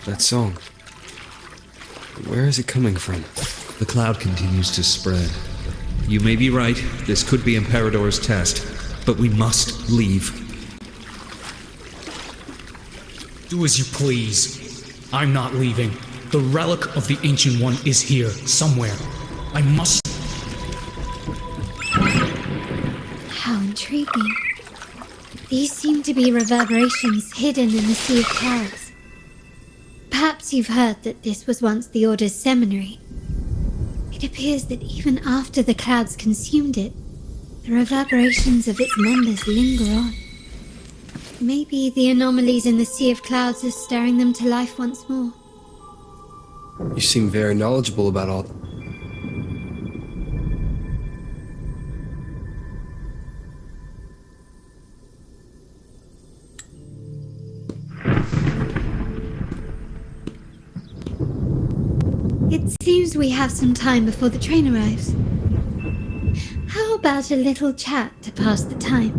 That song. Where is it coming from? The cloud continues to spread. You may be right, this could be Imperador's test, but we must leave. Do as you please. I'm not leaving. The relic of the Ancient One is here, somewhere. I must... How intriguing. These seem to be reverberations hidden in the Sea of Clouds. Perhaps you've heard that this was once the Order's seminary. It appears that even after the clouds consumed it, the reverberations of its members linger on. Maybe the anomalies in the Sea of Clouds are stirring them to life once more. You seem very knowledgeable about all... It seems we have some time before the train arrives. How about a little chat to pass the time?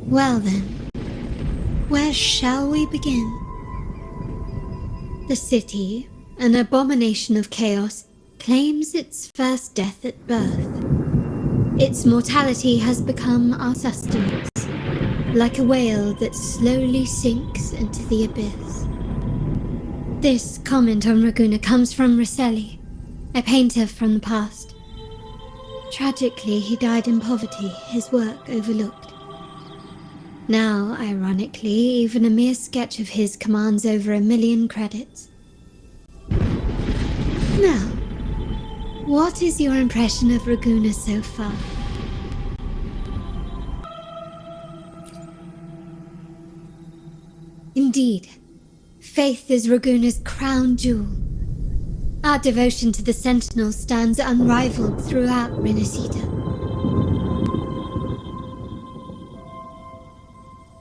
Well then, where shall we begin? The city, an abomination of chaos, claims its first death at birth. Its mortality has become our sustenance, like a whale that slowly sinks into the abyss. This comment on Raguna comes from Rosselli, a painter from the past. Tragically, he died in poverty, his work overlooked. Now, ironically, even a mere sketch of his commands over 1 million credits. Now, what is your impression of Raguna so far? Indeed, faith is Raguna's crown jewel. Our devotion to the Sentinel stands unrivaled throughout Renacita.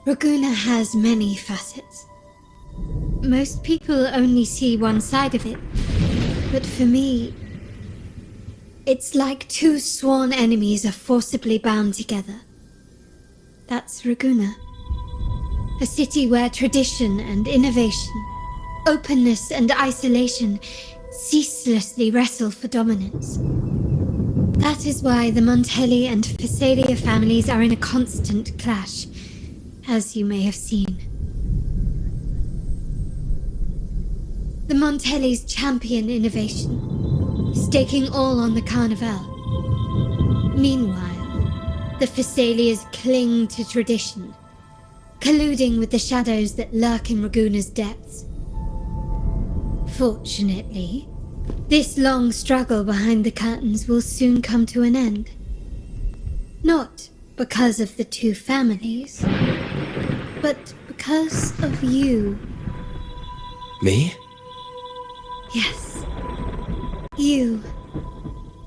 Raguna has many facets. Most people only see one side of it, but for me, it's like two sworn enemies are forcibly bound together. That's Raguna. A city where tradition and innovation, openness and isolation ceaselessly wrestle for dominance. That is why the Montelli and Phasalia families are in a constant clash, as you may have seen. The Montellis champion innovation, staking all on the Carnival. Meanwhile, the Phasalias cling to tradition, colluding with the shadows that lurk in Raguna's depths. Fortunately, this long struggle behind the curtains will soon come to an end. Not because of the two families, but because of you. Me? Yes. You,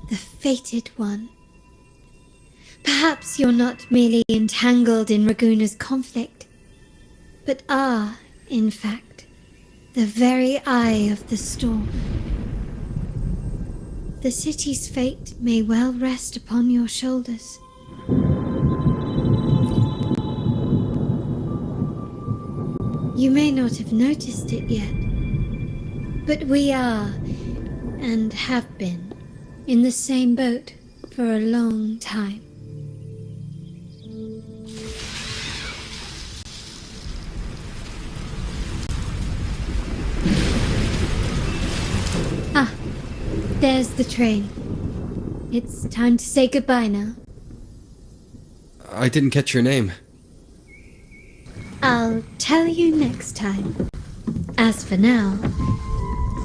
the fated one. Perhaps you're not merely entangled in Raguna's conflict, but are, in fact, the very eye of the storm. The city's fate may well rest upon your shoulders. You may not have noticed it yet, but we are, and have been, in the same boat for a long time. Ah, there's the train. It's time to say goodbye now. I didn't catch your name. I'll tell you next time. As for now,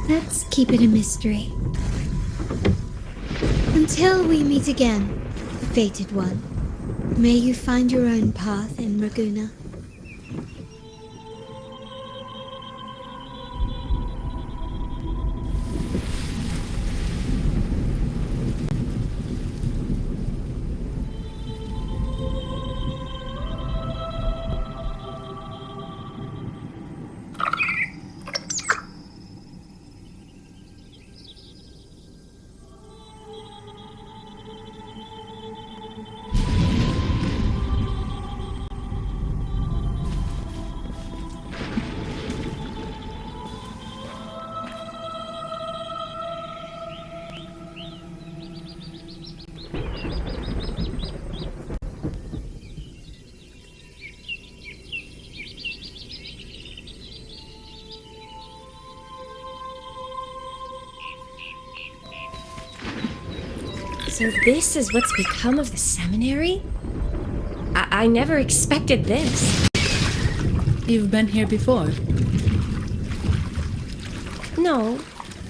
let's keep it a mystery. Until we meet again, fated one, may you find your own path in Raguna. So this is what's become of the seminary? I never expected this. You've been here before? No,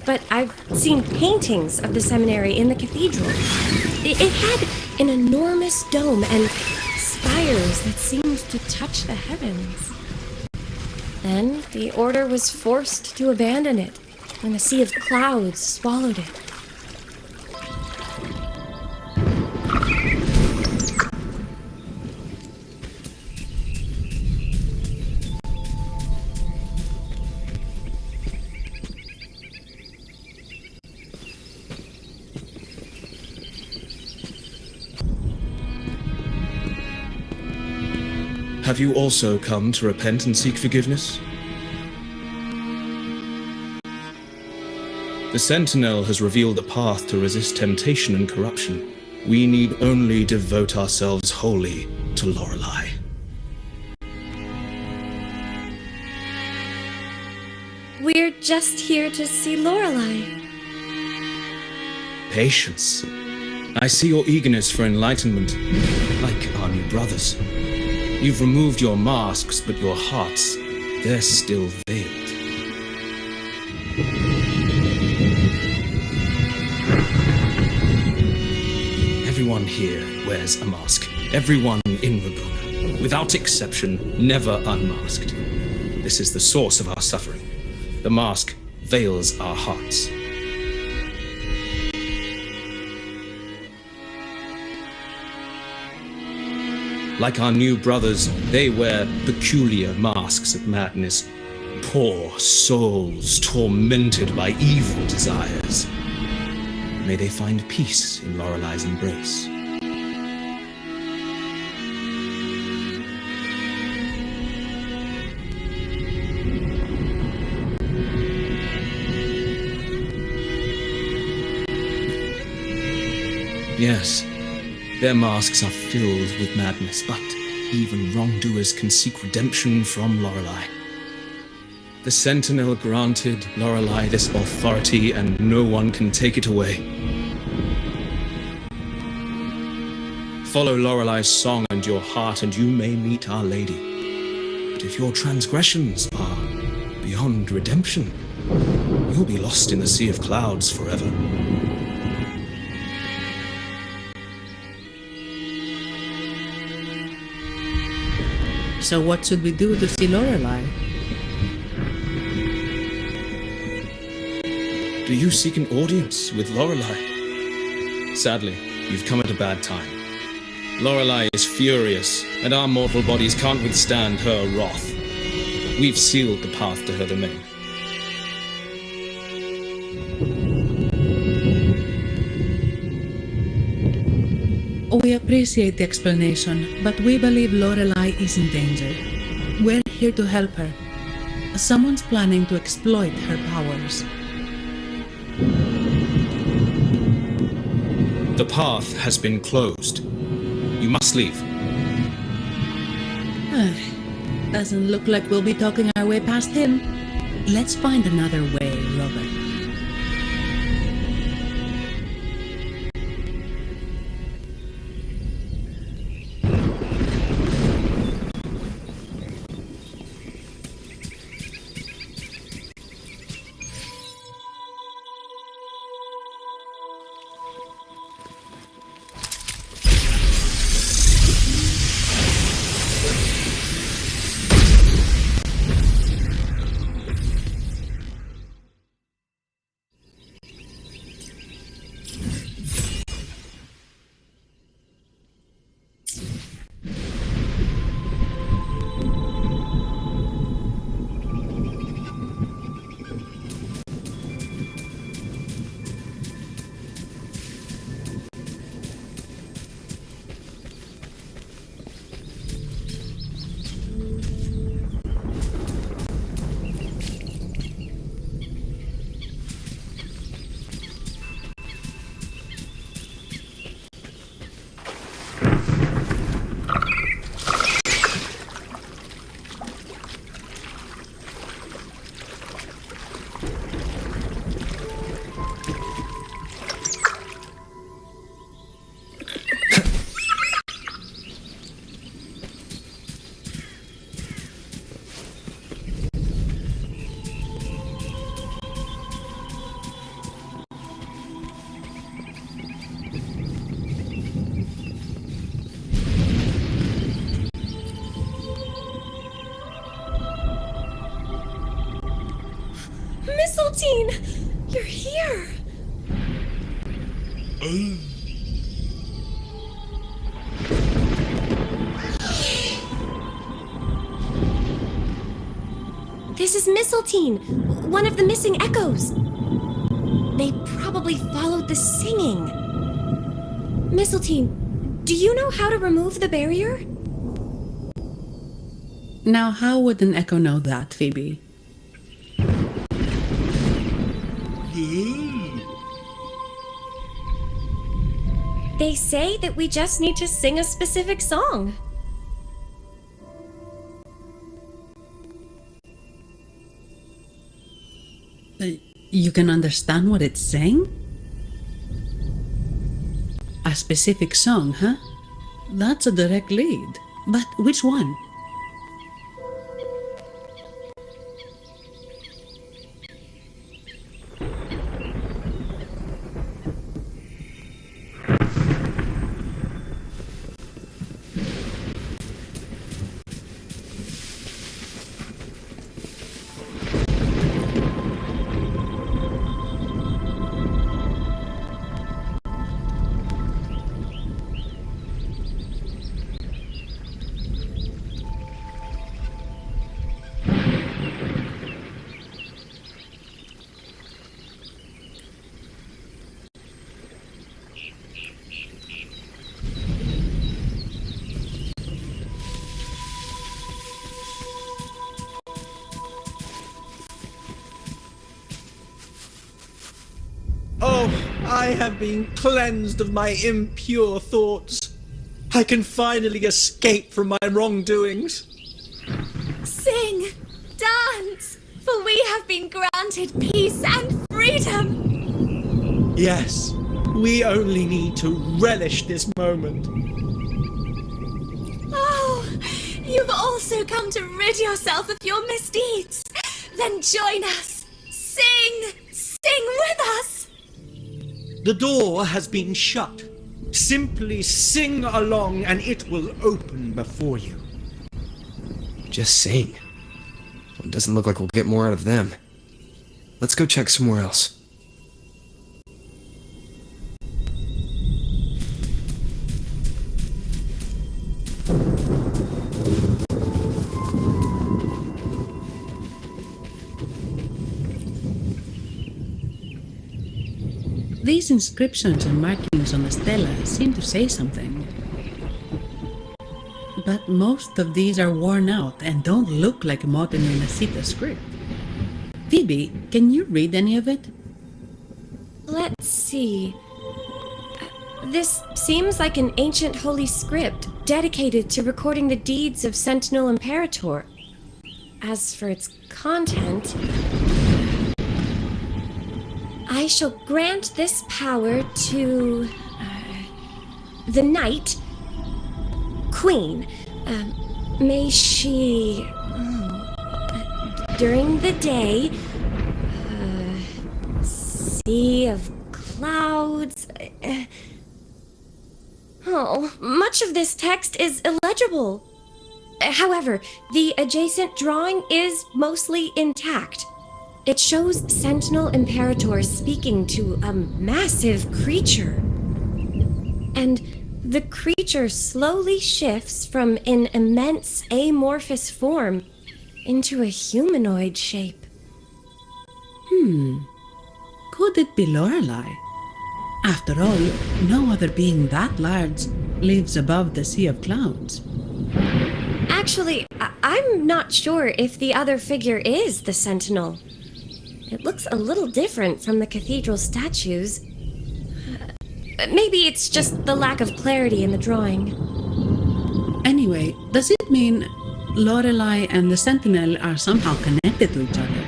but I've seen paintings of the seminary in the cathedral. It had an enormous dome and spires that seemed to touch the heavens. Then the order was forced to abandon it when a sea of clouds swallowed it. Have you also come to repent and seek forgiveness? The Sentinel has revealed a path to resist temptation and corruption. We need only devote ourselves wholly to Lorelei. We're just here to see Lorelei. Patience. I see your eagerness for enlightenment, like our new brothers. You've removed your masks, but your hearts, they're still veiled. Everyone here wears a mask. Everyone in Rabona, without exception, never unmasked. This is the source of our suffering. The mask veils our hearts. Like our new brothers, they wear peculiar masks of madness. Poor souls tormented by evil desires. May they find peace in Lorelei's embrace. Yes. Their masks are filled with madness, but even wrongdoers can seek redemption from Lorelei. The Sentinel granted Lorelei this authority, and no one can take it away. Follow Lorelei's song and your heart, and you may meet Our Lady. But if your transgressions are beyond redemption, you'll be lost in the sea of clouds forever. So what should we do to see Lorelei? Do you seek an audience with Lorelei? Sadly, you've come at a bad time. Lorelei is furious, and our mortal bodies can't withstand her wrath. We've sealed the path to her domain. We appreciate the explanation, but we believe Lorelei is in danger. We're here to help her. Someone's planning to exploit her powers. The path has been closed. You must leave. Doesn't look like we'll be talking our way past him. Let's find another way, Robert. Mistletoe! You're here! This is Mistletoe, one of the missing echoes. They probably followed the singing. Mistletoe, do you know how to remove the barrier? Now, how would an echo know that, Phoebe? They say that we just need to sing a specific song. You can understand what it's saying? A specific song, huh? That's a direct lead. But which one? Oh, I have been cleansed of my impure thoughts. I can finally escape from my wrongdoings. Sing, dance, for we have been granted peace and freedom. Yes, we only need to relish this moment. Oh, you've also come to rid yourself of your misdeeds. Then join us. Sing with us. The door has been shut. Simply sing along and it will open before you. Just sing. Well, it doesn't look like we'll get more out of them. Let's go check somewhere else. These inscriptions and markings on the stela seem to say something. But most of these are worn out and don't look like modern Nasita script. Phoebe, can you read any of it? Let's see. This seems like an ancient holy script dedicated to recording the deeds of Sentinel Imperator. As for its content, I shall grant this power to the Knight Queen. May she, during the day, sea of clouds. Much of this text is illegible. However, the adjacent drawing is mostly intact. It shows Sentinel Imperator speaking to a massive creature. And the creature slowly shifts from an immense amorphous form into a humanoid shape. Could it be Lorelei? After all, no other being that large lives above the sea of clouds. Actually, I'm not sure if the other figure is the Sentinel. It looks a little different from the cathedral statues. Maybe it's just the lack of clarity in the drawing. Anyway, does it mean Lorelei and the Sentinel are somehow connected to each other?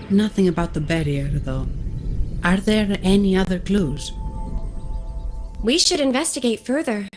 Nothing about the barrier, though. Are there any other clues? We should investigate further.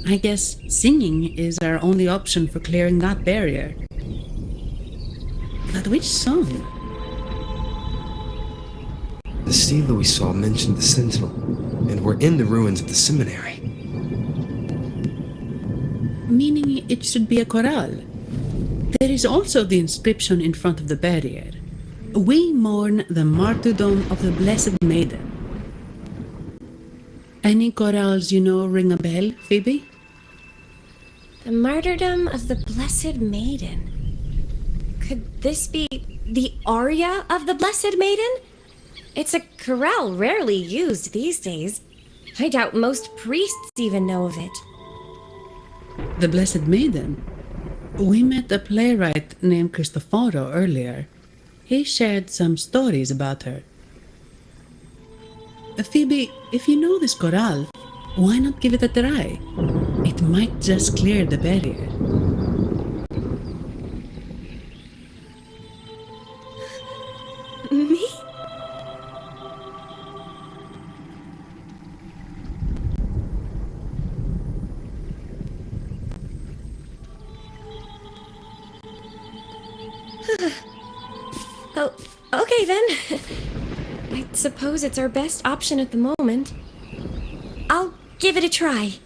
I guess singing is our only option for clearing that barrier. But which song? The stela we saw mentioned the Sentinel, and we're in the ruins of the seminary. Meaning it should be a chorale. There is also the inscription in front of the barrier. We mourn the martyrdom of the Blessed Maiden. Any chorales you know ring a bell, Phoebe? The martyrdom of the Blessed Maiden. Could this be the aria of the Blessed Maiden? It's a chorale rarely used these days. I doubt most priests even know of it. The Blessed Maiden? We met a playwright named Cristoforo earlier. He shared some stories about her. Phoebe, if you know this chorale, why not give it a try? It might just clear the barrier. Me? Oh, okay then. I suppose it's our best option at the moment. I'll give it a try.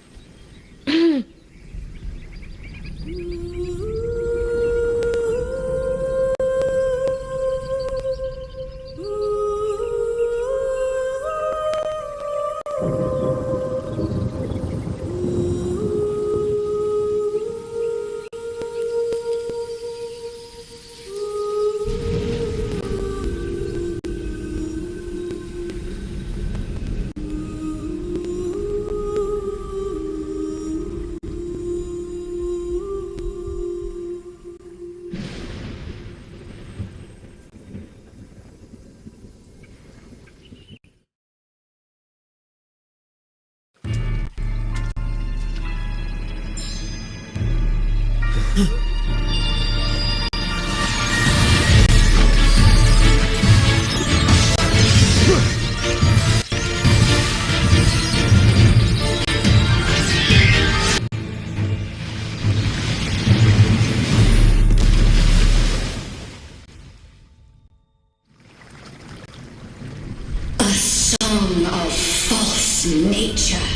Song of false nature.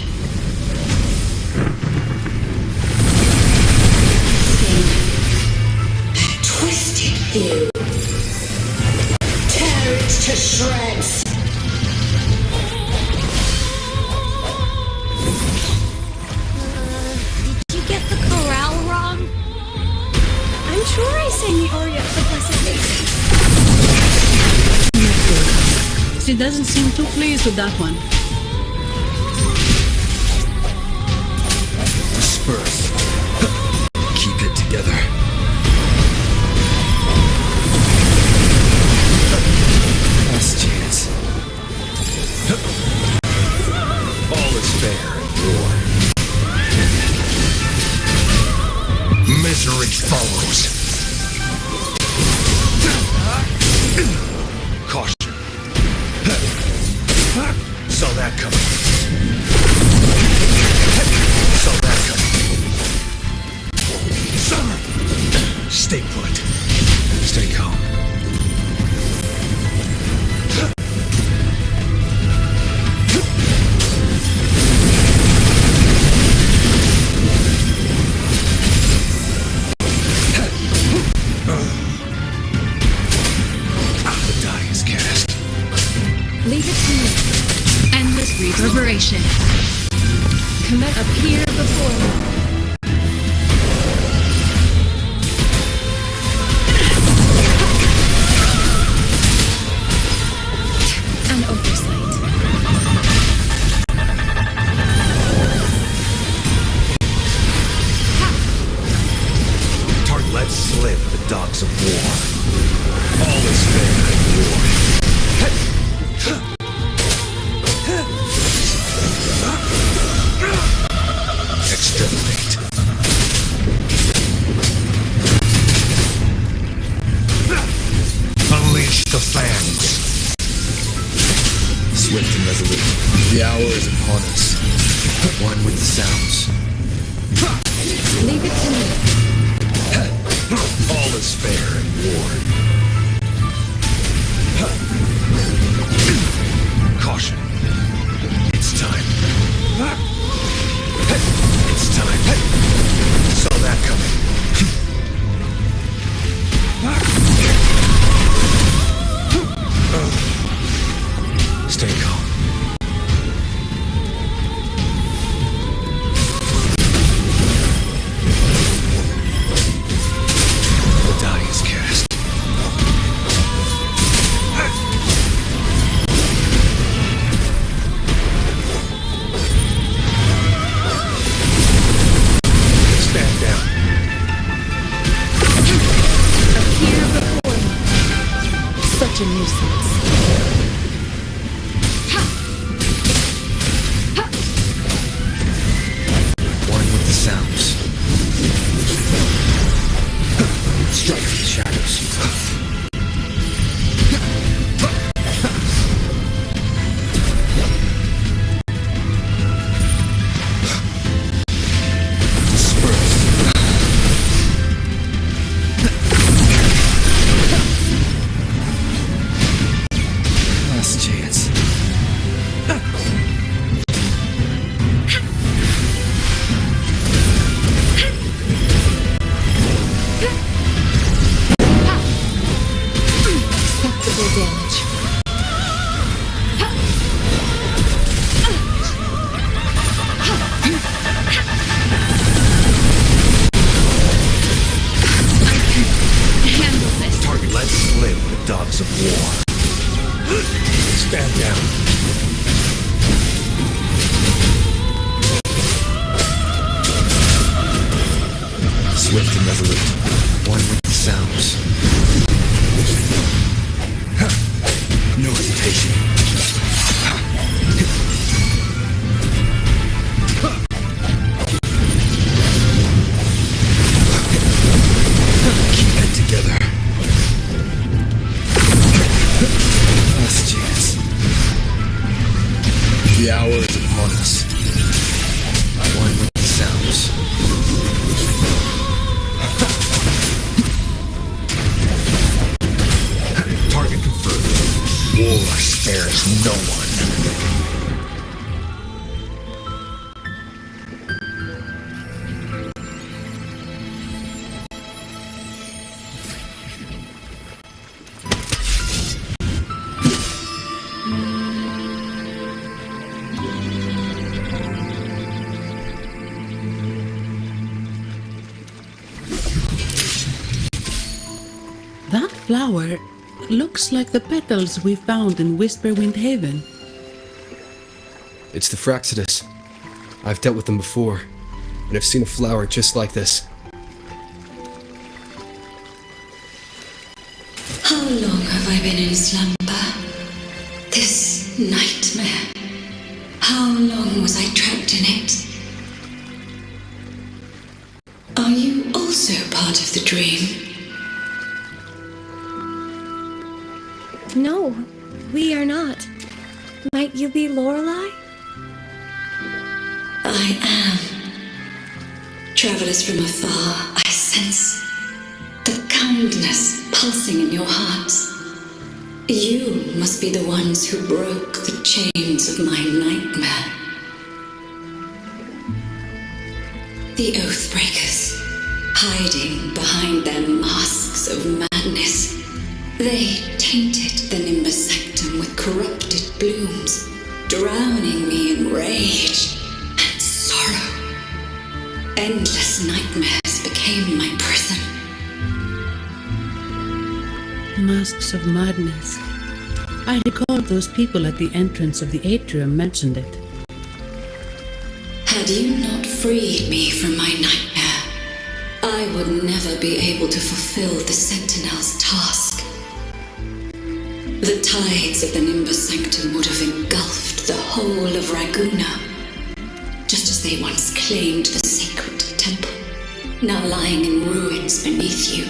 Sing that twisted view. Tear it to shreds. Did you get the chorale wrong? I'm sure I sang the aria of the Blessed Maiden. She doesn't seem too pleased with that one. Disperse. Keep it together. Last chance. All is fair in war. Misery follows. Caution. Saw that coming. Saw that coming. Summer! Stay put. Stay calm. The die is cast. Leave it to me. Endless reverberation. Comet appear before me. An oversight. Tart let slip the dogs of war. All is fair in war. Exterminate. Unleash the fangs. Swift and resolute. The hour is upon us. One with the sounds. swift and resolute. One with the sounds. No hesitation. Keep it together. Last chance. The hour is upon us. One with the sounds. Target confirmed. War spares no one. That flower looks like the petals we found in Whisperwind Haven. It's the Fraxidus. I've dealt with them before, and I've seen a flower just like this. How long have I been in slumber? This nightmare. How long was I trapped in it? Are you also part of the dream? No, we are not. Might you be Lorelei? I am. Travelers from afar, I sense the kindness pulsing in your hearts. You must be the ones who broke the chains of my nightmare. The Oathbreakers, hiding behind their masks of madness. They tainted the Nimbus Sanctum with corrupted blooms, drowning me in rage and sorrow. Endless nightmares became my prison. Masks of madness. I recall those people at the entrance of the atrium mentioned it. Had you not freed me from my nightmare, I would never be able to fulfill the Sentinel's task. The tides of the Nimbus Sanctum would have engulfed the whole of Raguna, just as they once claimed the sacred temple, now lying in ruins beneath you.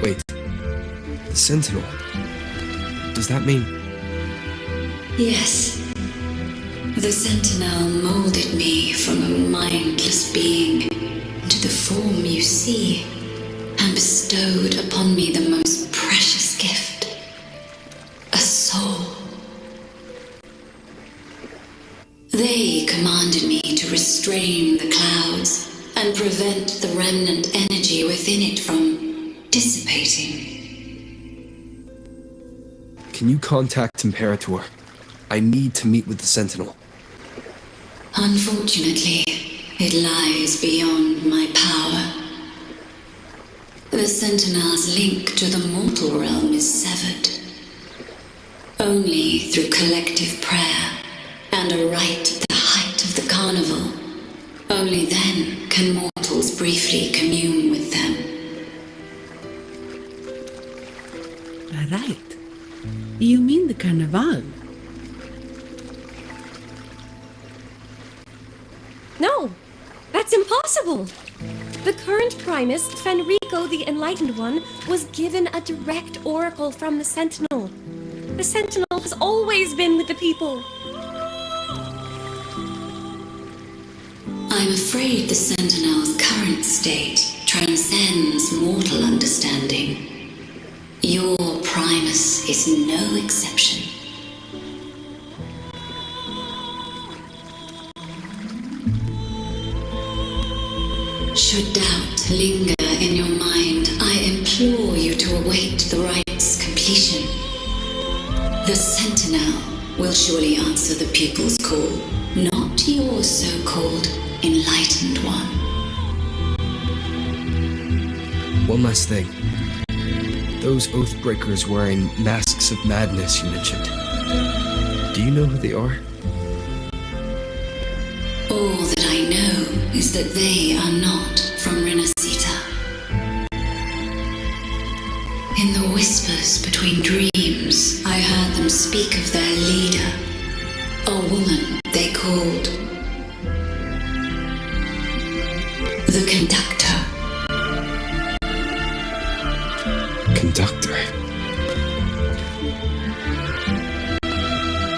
Wait. The Sentinel. Does that mean... Yes. The Sentinel molded me from a mindless being into the form you see, and bestowed upon me the most precious gift, a soul. They commanded me to restrain the clouds and prevent the remnant energy within it from dissipating. Can you contact Imperator? I need to meet with the Sentinel. Unfortunately, it lies beyond my power. The Sentinel's link to the mortal realm is severed. Only through collective prayer and a rite at the height of the carnival, only then can mortals briefly commune with them. Right. You mean the Carnival? No, that's impossible. The current Primus, Fenrico the Enlightened One, was given a direct oracle from the Sentinel. The Sentinel has always been with the people. I'm afraid the Sentinel's current state transcends mortal understanding. Your Primus is no exception. Should doubt linger in your mind, I implore you to await the rite's completion. The Sentinel will surely answer the people's call, not your so-called Enlightened One. One last thing. Those Oathbreakers wearing masks of madness you mentioned. Do you know who they are? All that I know is that they are not from Renacita. In the whispers between dreams, I heard them speak of their leader, a woman they called the Conductor. Conductor.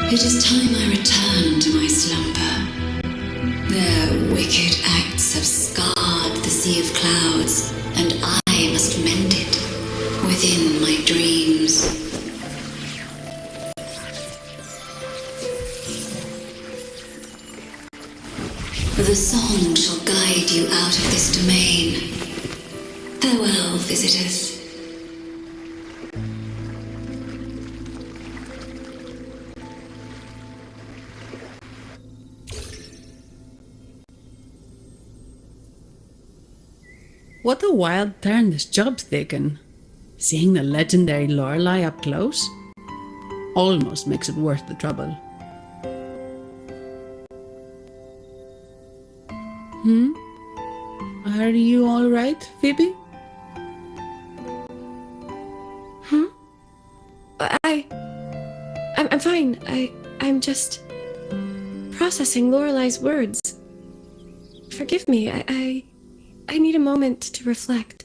It is time I return to my slumber. Their wicked acts have scarred the sea of clouds, and I must mend it within my dreams. The song shall guide you out of this domain. Farewell, visitors. What a wild turn this job's taken. Seeing the legendary Lorelei up close almost makes it worth the trouble. Are you all right, Phoebe? I'm fine. I'm just processing Lorelei's words. Forgive me. I need a moment to reflect.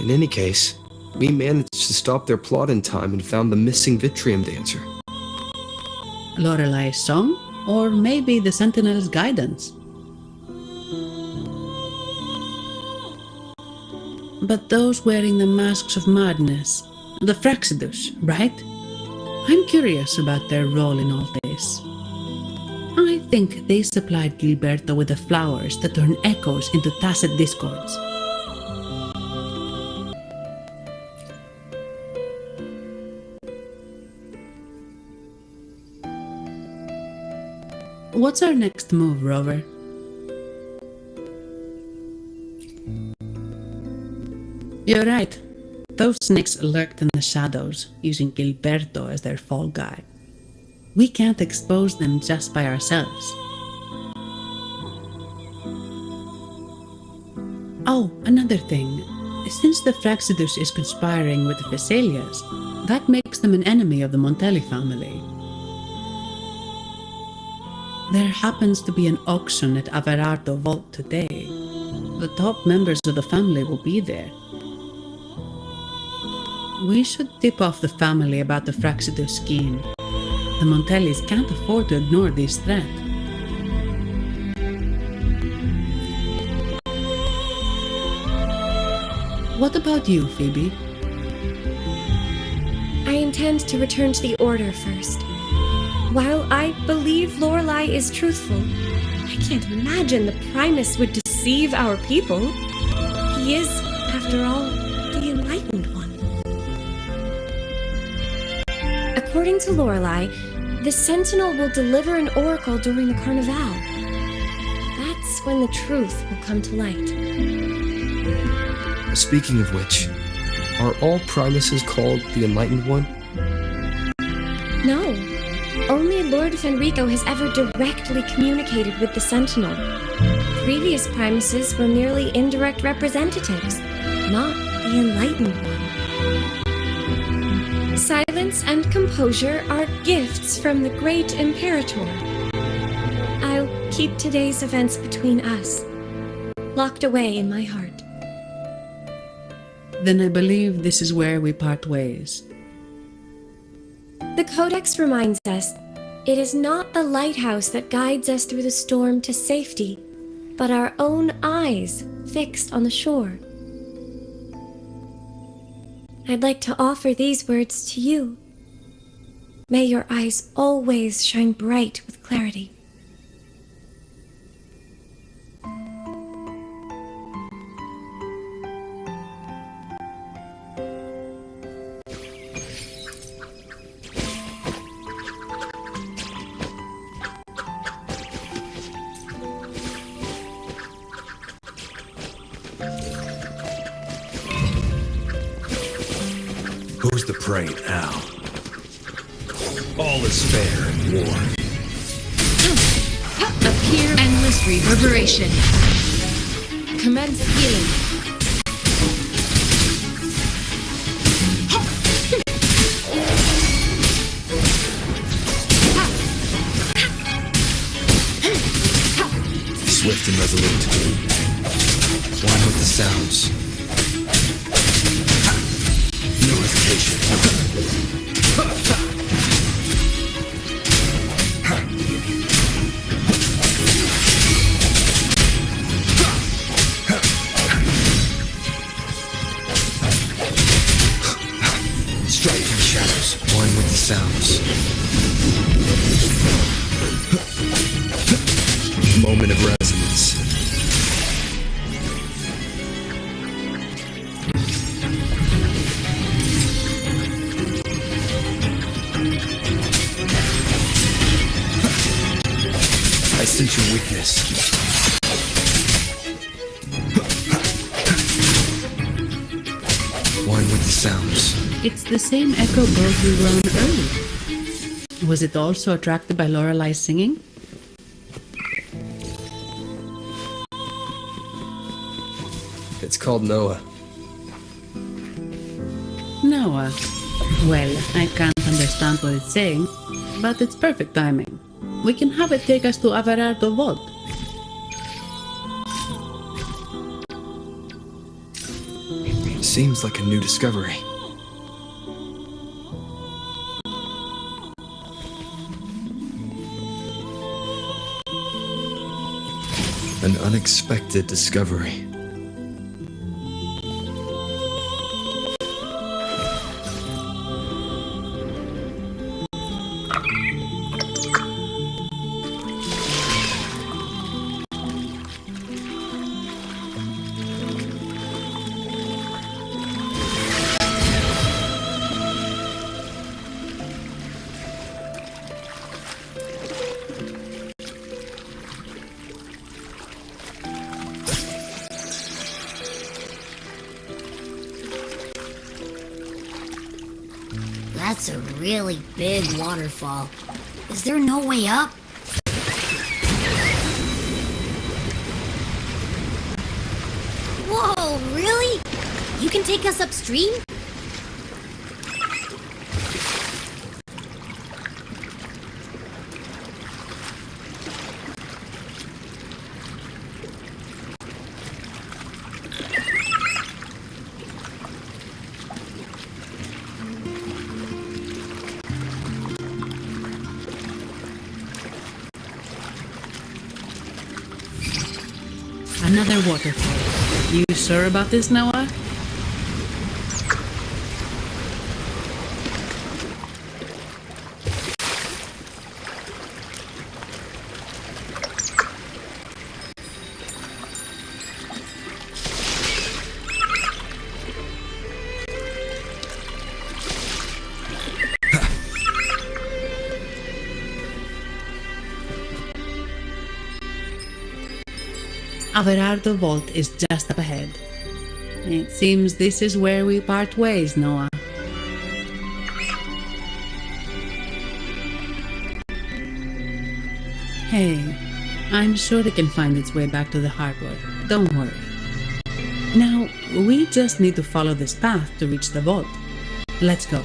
In any case, we managed to stop their plot in time and found the missing Vitrium dancer. Lorelei's song? Or maybe the Sentinel's guidance? But those wearing the masks of madness, the Fraxidus, right? I'm curious about their role in all this. I think they supplied Gilberto with the flowers that turn echoes into tacit discords. What's our next move, Rover? You're right. Those snakes lurked in the shadows, using Gilberto as their fall guy. We can't expose them just by ourselves. Oh, another thing. Since the Fraxidus is conspiring with the Thessalias, that makes them an enemy of the Montelli family. There happens to be an auction at Averardo Vault today. The top members of the family will be there. We should tip off the family about the Fraxidus scheme. The Montellis can't afford to ignore this threat. What about you, Phoebe? I intend to return to the Order first. While I believe Lorelei is truthful, I can't imagine the Primus would deceive our people. He is, after all, the Enlightened One. According to Lorelei, the Sentinel will deliver an oracle during the Carnival. That's when the truth will come to light. Speaking of which, are all Primuses called the Enlightened One? No. Only Lord Fenrico has ever directly communicated with the Sentinel. Previous Primuses were merely indirect representatives, not the Enlightened One. Silence and composure are gifts from the great Imperator. I'll keep today's events between us, locked away in my heart. Then I believe this is where we part ways. The Codex reminds us, it is not the lighthouse that guides us through the storm to safety, but our own eyes fixed on the shore. I'd like to offer these words to you. May your eyes always shine bright with clarity. Who's the prey now? All is fair in war. Reverberation. Commence healing. Swift and resolute. One with the sounds. No hesitation. Strike from shadows. One with the sounds. Moment of resonance. I sense your weakness. One with the sounds. It's the same echo boat we were on earlier. Was it also attracted by Lorelei's singing? It's called Noah. Noah. Well, I can't understand what it's saying, but it's perfect timing. We can have it take us to Averardo Vault. Seems like a new discovery. An unexpected discovery. That's a really big waterfall. Is there no way up? Whoa, really? You can take us upstream? Another waterfall. You sure about this, Noah? Averardo Vault is just up ahead. It seems this is where we part ways, Noah. Hey, I'm sure it can find its way back to the harbor. Don't worry. Now, we just need to follow this path to reach the vault. Let's go.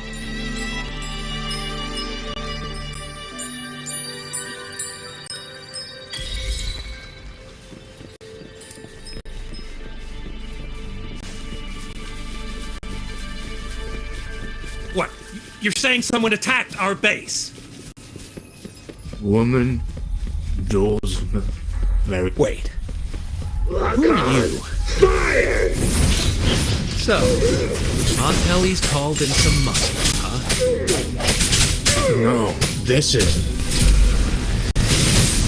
What? You're saying someone attacked our base? Woman, doors, very. Wait. Who are you? Fire! So, Montelli's called in some muscle, huh? No, this isn't.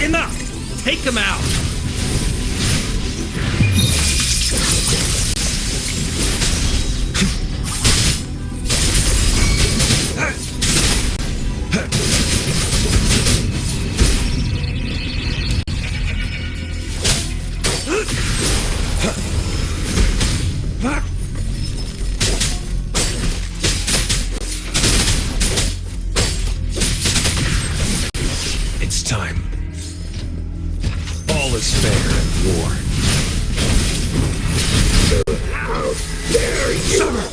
Enough! Take them out! It's time. All All is fair in war. How dare you!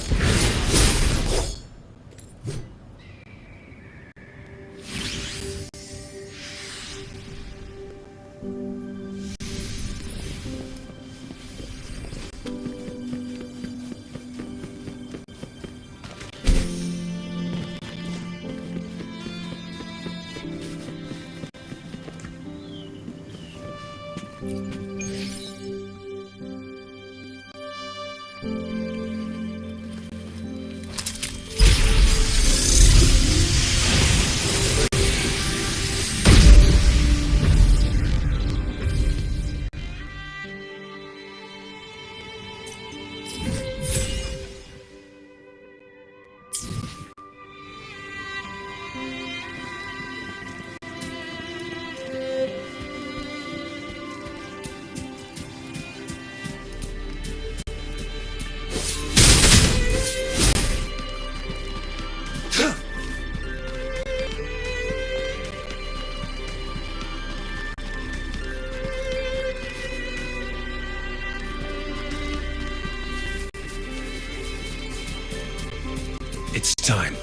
It's time.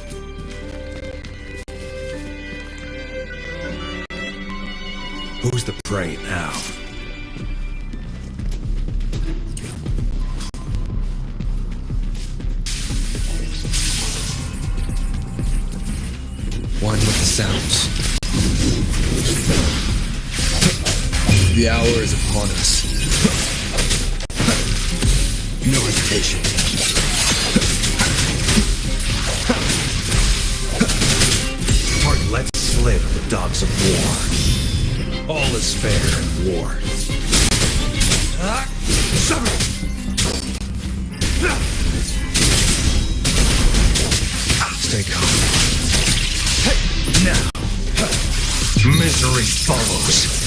Who's the prey now? One with the sounds. The hour is upon us. No hesitation. Heart lets slip the dogs of war. All is fair in war. Stay calm. Now, misery follows.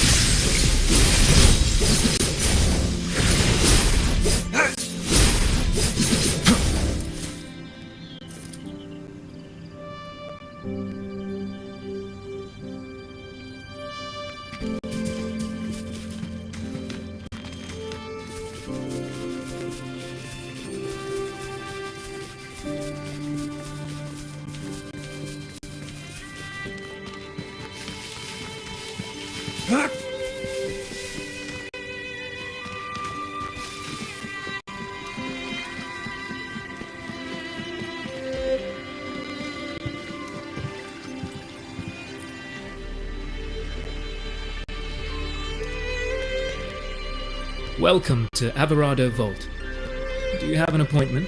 Welcome to Averado Vault. Do you have an appointment?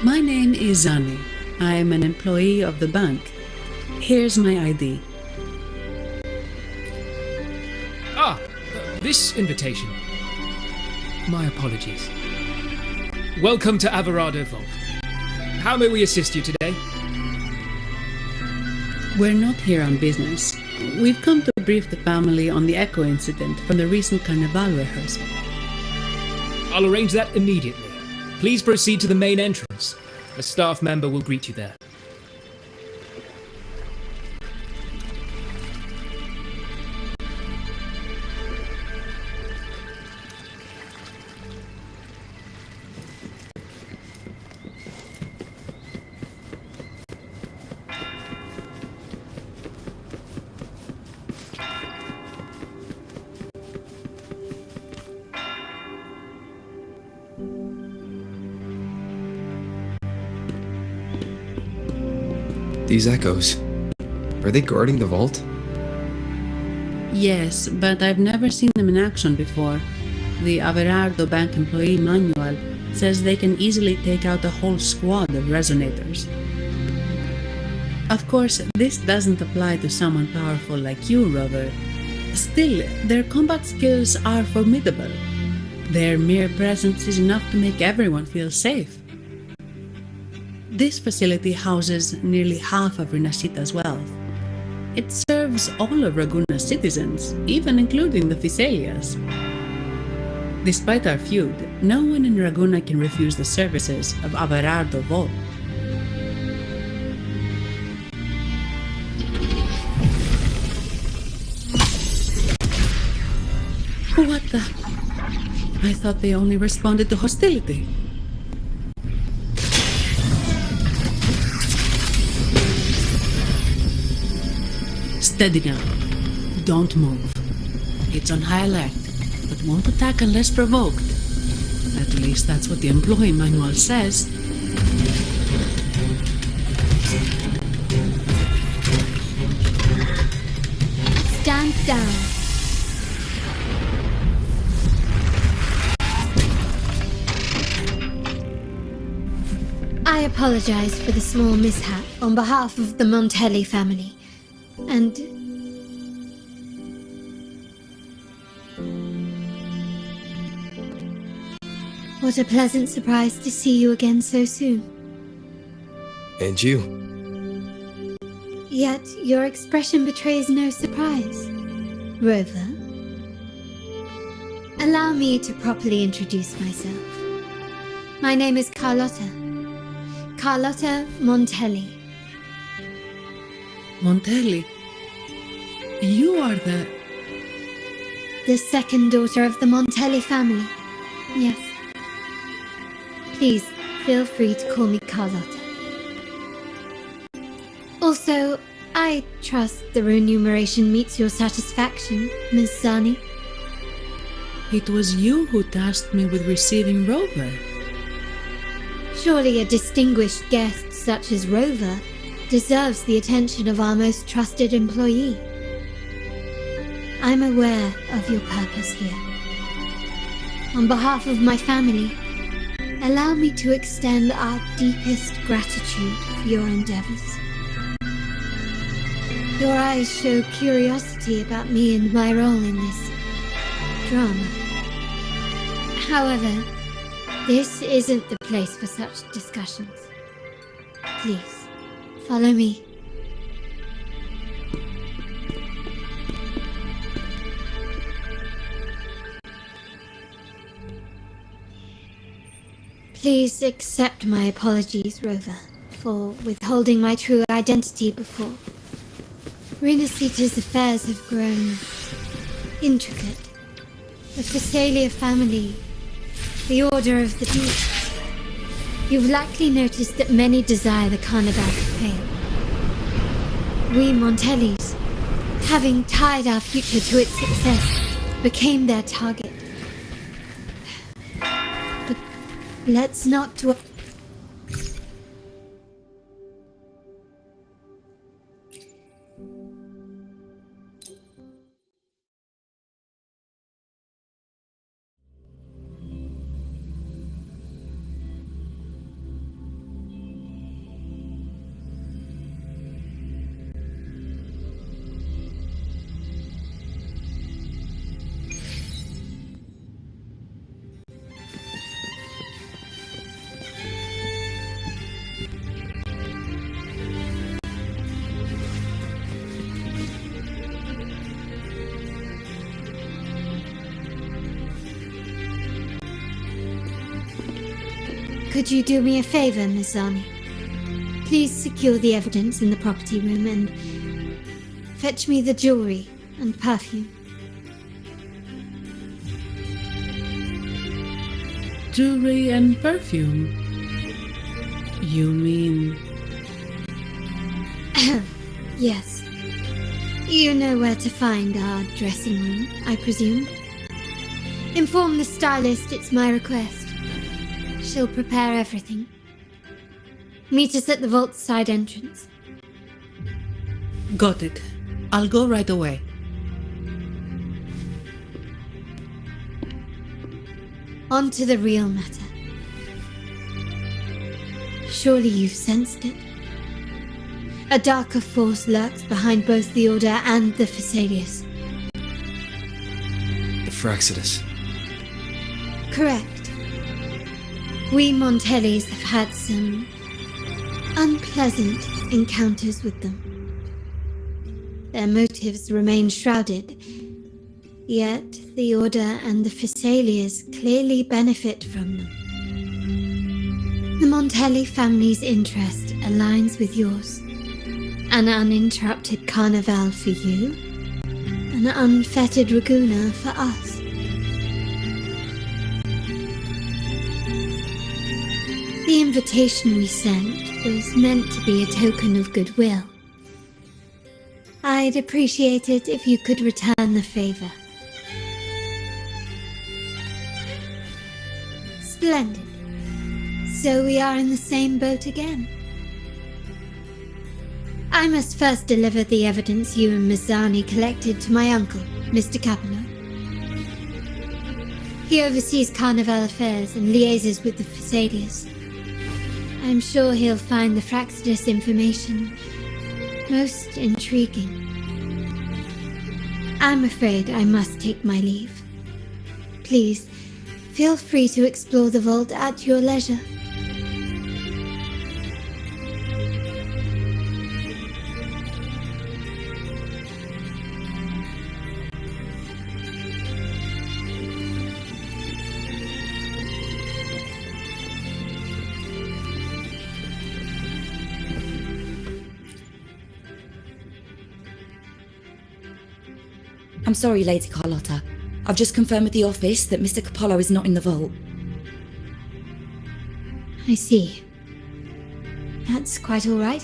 My name is Zani. I am an employee of the bank. Here's my ID. This invitation. My apologies. Welcome to Averado Vault. How may we assist you today? We're not here on business. We've come to brief the family on the Echo incident from the recent Carnival rehearsal. I'll arrange that immediately. Please proceed to the main entrance. A staff member will greet you there. These echoes. Are they guarding the vault? Yes, but I've never seen them in action before. The Averardo Bank employee manual says they can easily take out a whole squad of resonators. Of course, this doesn't apply to someone powerful like you, Rover. Still, their combat skills are formidable. Their mere presence is enough to make everyone feel safe. This facility houses nearly half of Rinascita's wealth. It serves all of Raguna's citizens, even including the Thessalias. Despite our feud, no one in Raguna can refuse the services of Averardo Vault. I thought they only responded to hostility. Steady now. Don't move. It's on high alert, but won't attack unless provoked. At least that's what the employee manual says. Stand down. I apologize for the small mishap on behalf of the Montelli family. And what a pleasant surprise to see you again so soon. And you. Yet your expression betrays no surprise. Rover, allow me to properly introduce myself. My name is Carlotta. Carlotta Montelli. Montelli? You are the second daughter of the Montelli family. Yes. Please, feel free to call me Carlotta. Also, I trust the remuneration meets your satisfaction, Ms. Zani. It was you who tasked me with receiving Rover. Surely a distinguished guest such as Rover deserves the attention of our most trusted employee. I'm aware of your purpose here. On behalf of my family, allow me to extend our deepest gratitude for your endeavors. Your eyes show curiosity about me and my role in this drama. However, this isn't the place for such discussions. Please, follow me. Please accept my apologies, Rover, for withholding my true identity before. Renacita's affairs have grown intricate. The Phasalia family, the Order of the Deep. You've likely noticed that many desire the Carnival to fail. We Montellis, having tied our future to its success, became their target. But let's not dwell. Could you do me a favor, Ms. Zani? Please secure the evidence in the property room and fetch me the jewelry and perfume. Jewelry and perfume? You mean... Yes. You know where to find our dressing room, I presume. Inform the stylist it's my request. She'll prepare everything. Meet us at the vault's side entrance. Got it. I'll go right away. On to the real matter. Surely you've sensed it. A darker force lurks behind both the Order and the Phasalius. The Fraxidus. Correct. We Montellis have had some unpleasant encounters with them. Their motives remain shrouded, yet the Order and the Phasalias clearly benefit from them. The Montelli family's interest aligns with yours. An uninterrupted carnival for you, an unfettered Laguna for us. The invitation we sent was meant to be a token of goodwill. I'd appreciate it if you could return the favor. Splendid. So we are in the same boat again. I must first deliver the evidence you and Mizani collected to my uncle, Mr. Capello. He oversees Carnival affairs and liaises with the Phasaelius. I'm sure he'll find the Fraxidus information most intriguing. I'm afraid I must take my leave. Please, feel free to explore the vault at your leisure. I'm sorry, Lady Carlotta. I've just confirmed with the office that Mr. Capello is not in the vault. I see. That's quite all right.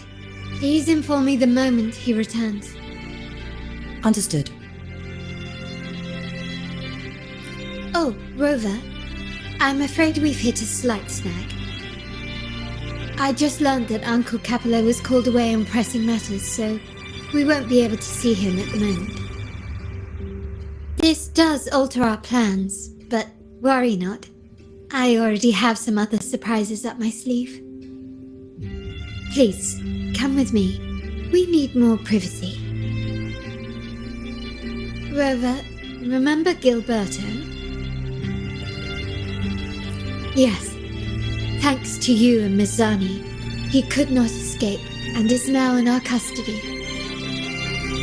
Please inform me the moment he returns. Understood. Oh, Rover. I'm afraid we've hit a slight snag. I just learned that Uncle Capello was called away on pressing matters, so we won't be able to see him at the moment. This does alter our plans, but worry not. I already have some other surprises up my sleeve. Please, come with me. We need more privacy. Rover, remember Gilberto? Yes. Thanks to you and Mizani, he could not escape and is now in our custody.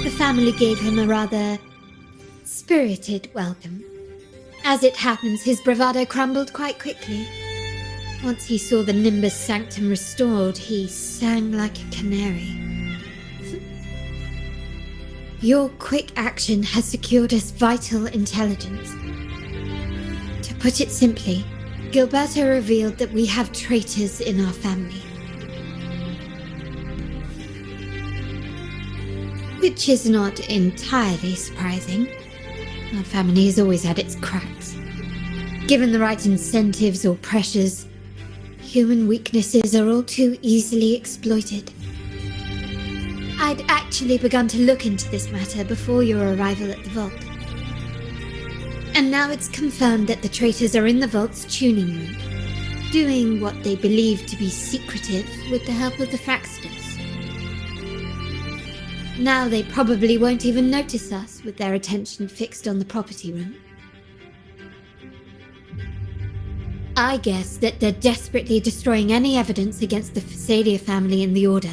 The family gave him a rather spirited welcome. As it happens, his bravado crumbled quite quickly. Once he saw the Nimbus Sanctum restored, he sang like a canary. Your quick action has secured us vital intelligence. To put it simply, Gilberto revealed that we have traitors in our family. Which is not entirely surprising. Our family has always had its cracks. Given the right incentives or pressures, human weaknesses are all too easily exploited. I'd actually begun to look into this matter before your arrival at the vault. And now it's confirmed that the traitors are in the vault's tuning room, doing what they believe to be secretive with the help of the Fraxidus. Now they probably won't even notice us with their attention fixed on the property room. I guess that they're desperately destroying any evidence against the Phasalia family in the Order.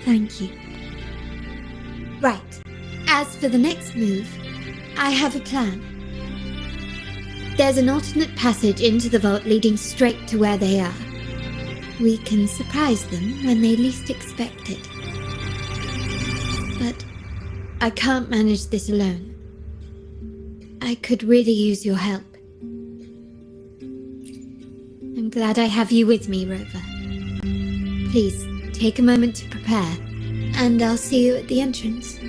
Thank you. Right. As for the next move, I have a plan. There's an alternate passage into the vault leading straight to where they are. We can surprise them when they least expect it. But I can't manage this alone. I could really use your help. I'm glad I have you with me, Rover. Please, take a moment to prepare, and I'll see you at the entrance.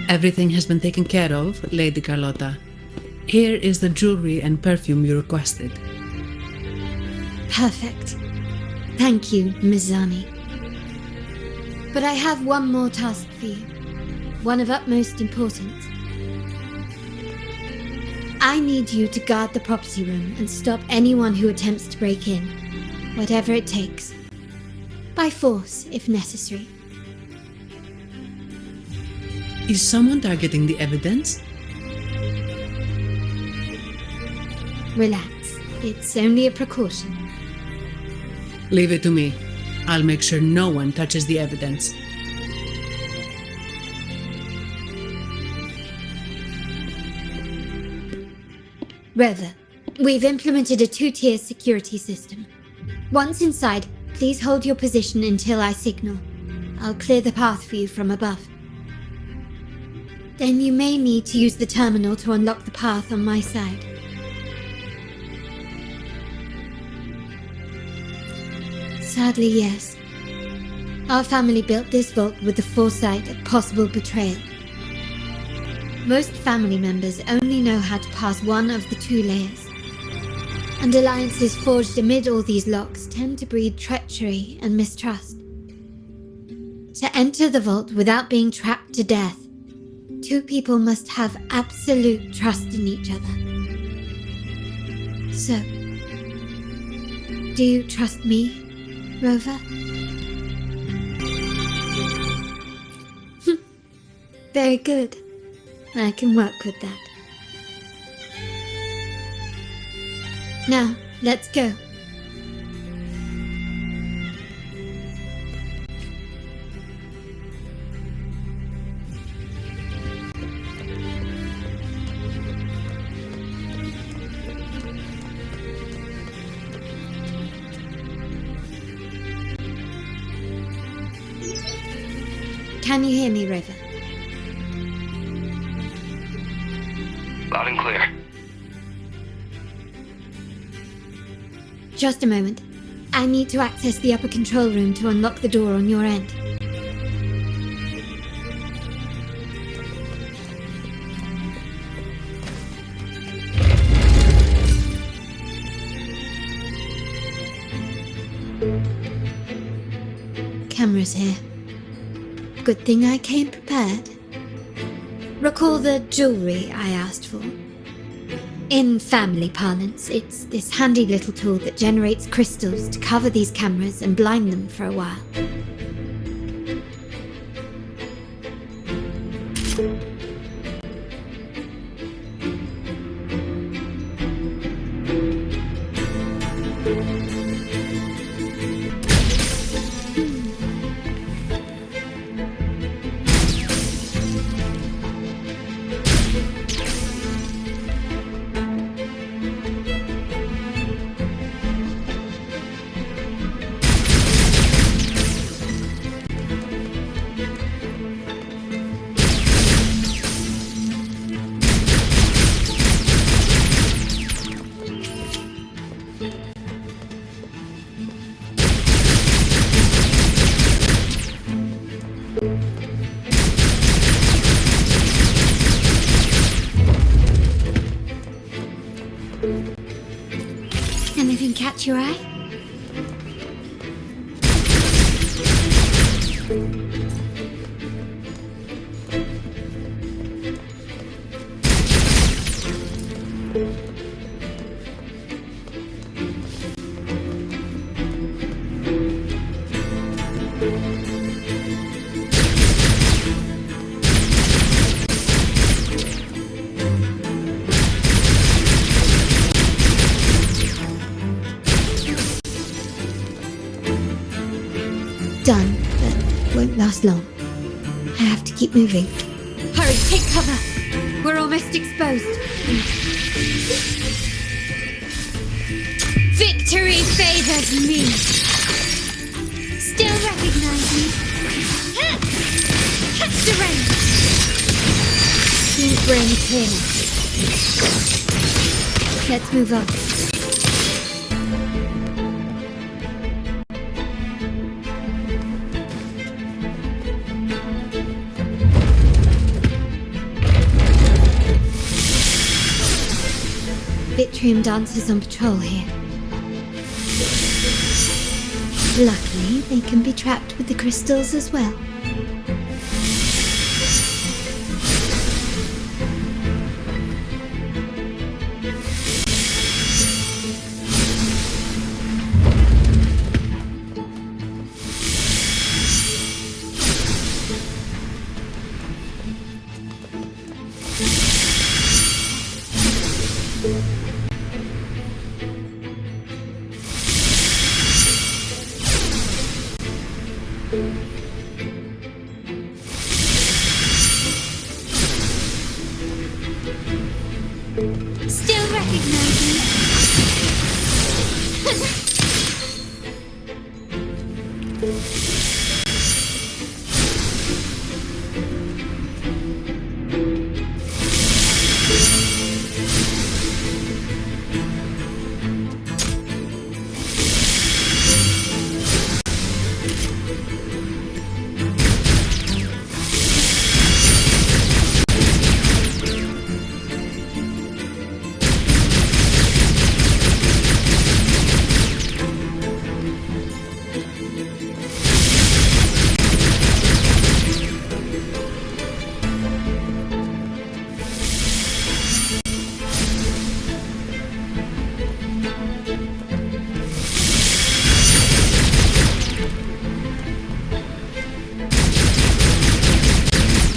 Everything has been taken care of, Lady Carlotta. Here is the jewelry and perfume you requested. Perfect. Thank you, Mizani. But I have one more task for you. One of utmost importance. I need you to guard the property room and stop anyone who attempts to break in, whatever it takes. By force, if necessary. Is someone targeting the evidence? Relax. It's only a precaution. Leave it to me. I'll make sure no one touches the evidence. Reva, we've implemented a 2-tier security system. Once inside, please hold your position until I signal. I'll clear the path for you from above. Then you may need to use the terminal to unlock the path on my side. Sadly, yes. Our family built this vault with the foresight of possible betrayal. Most family members only know how to pass one of the 2 layers. And alliances forged amid all these locks tend to breed treachery and mistrust. To enter the vault without being trapped to death, 2 people must have absolute trust in each other. So, do you trust me, Rover? Very good. I can work with that. Now, let's go. Can you hear me, River? Loud and clear. Just a moment. I need to access the upper control room to unlock the door on your end. Cameras here. Good thing I came prepared. Recall the jewelry I asked for? In family parlance, it's this handy little tool that generates crystals to cover these cameras and blind them for a while. Anything catch your eye? Done, but won't last long. I have to keep moving. Hurry, take cover! We're almost exposed. Victory favors me! Still recognize me? Surrender! Seems we're in the clear now. Let's move on. Vitrium dancers on patrol here. Luckily, they can be trapped with the crystals as well. Still recognize me?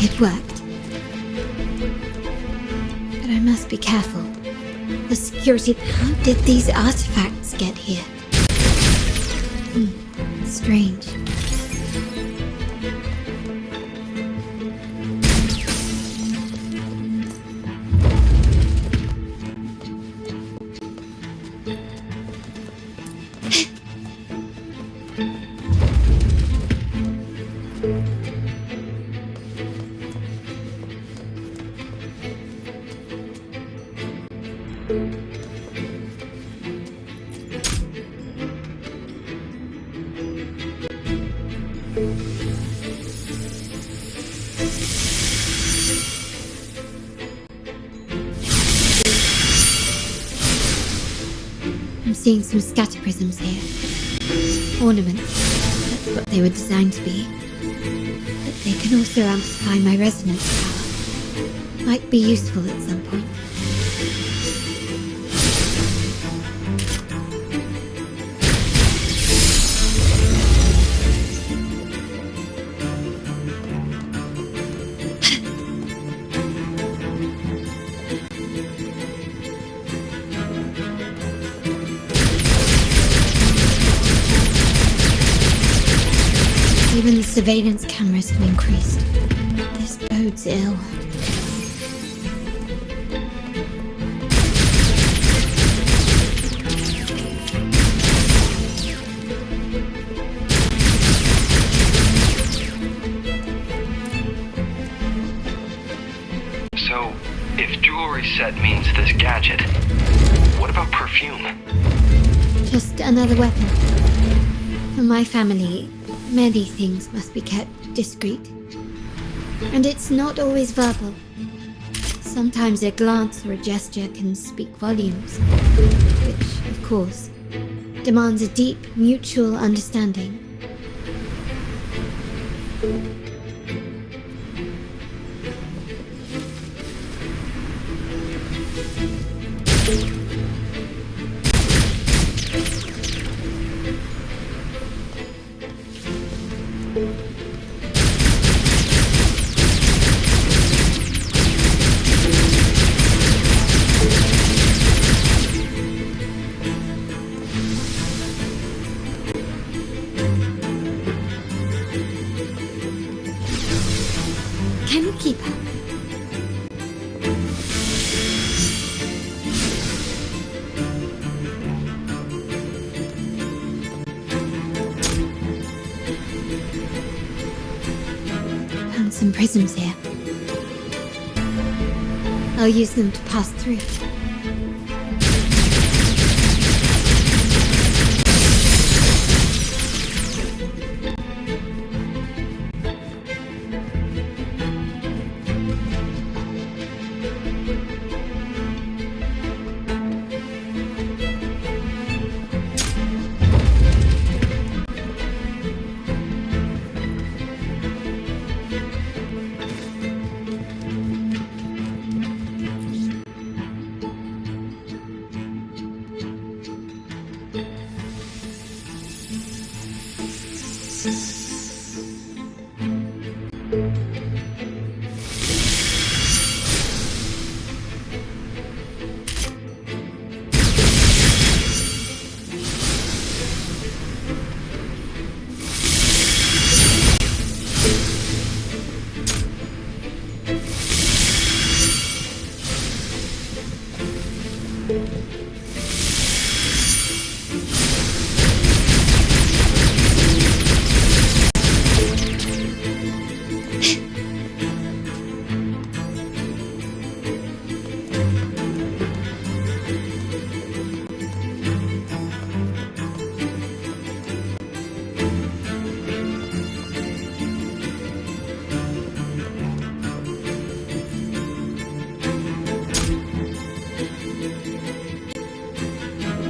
It worked. But I must be careful. The security... How did these artifacts get here? Strange. I'm seeing some scatter prisms here. Ornaments. That's what they were designed to be. But they can also amplify my resonance power. Might be useful at some point. Even the surveillance cameras have increased. This bodes ill. So, if jewelry set means this gadget, what about perfume? Just another weapon. For my family, many things must be kept discreet. And it's not always verbal. Sometimes a glance or a gesture can speak volumes, which, of course, demands a deep mutual understanding. Can you keep up? Found some prisms here. I'll use them to pass through.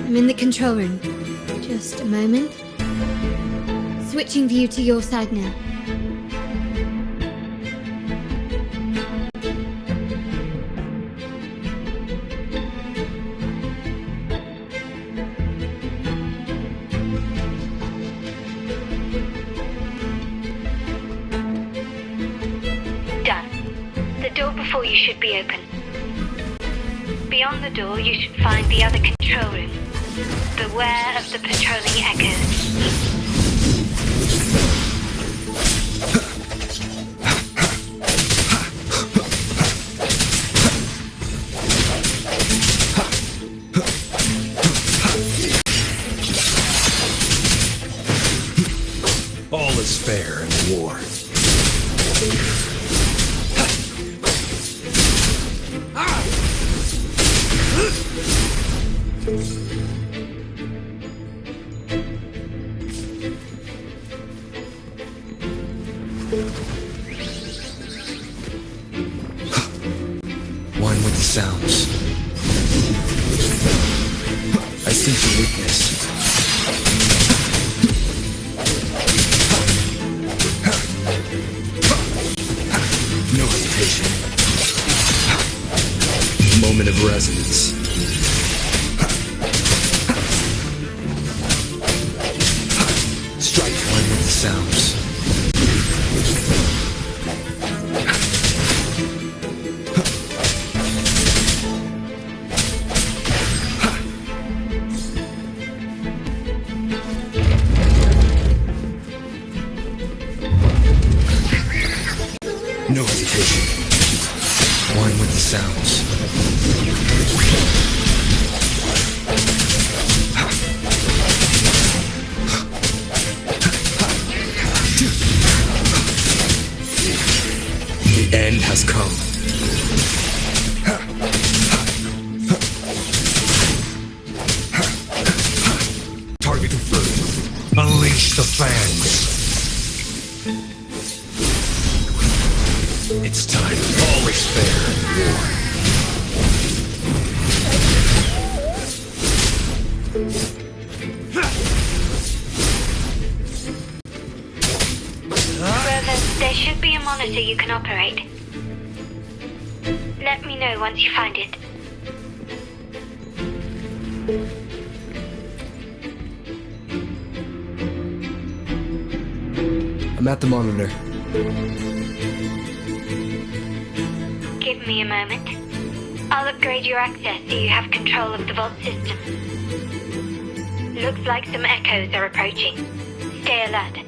I'm in the control room. Just a moment. Switching view to your side now. Done. The door before you should be open. Beyond the door, you should find the other control room. Beware of the patrolling echoes. All is fair in war. One with the sounds. I sense your weakness. No hesitation. Moment of resonance. Strike one with the sounds. No hesitation. One with the sounds. The end has come. Target confirmed. Unleash the fans. It's time. All is fair in war. Rover, there should be a monitor you can operate. Let me know once you find it. I'm at the monitor. Give me a moment. I'll upgrade your access so you have control of the vault system. Looks like some echoes are approaching. Stay alert.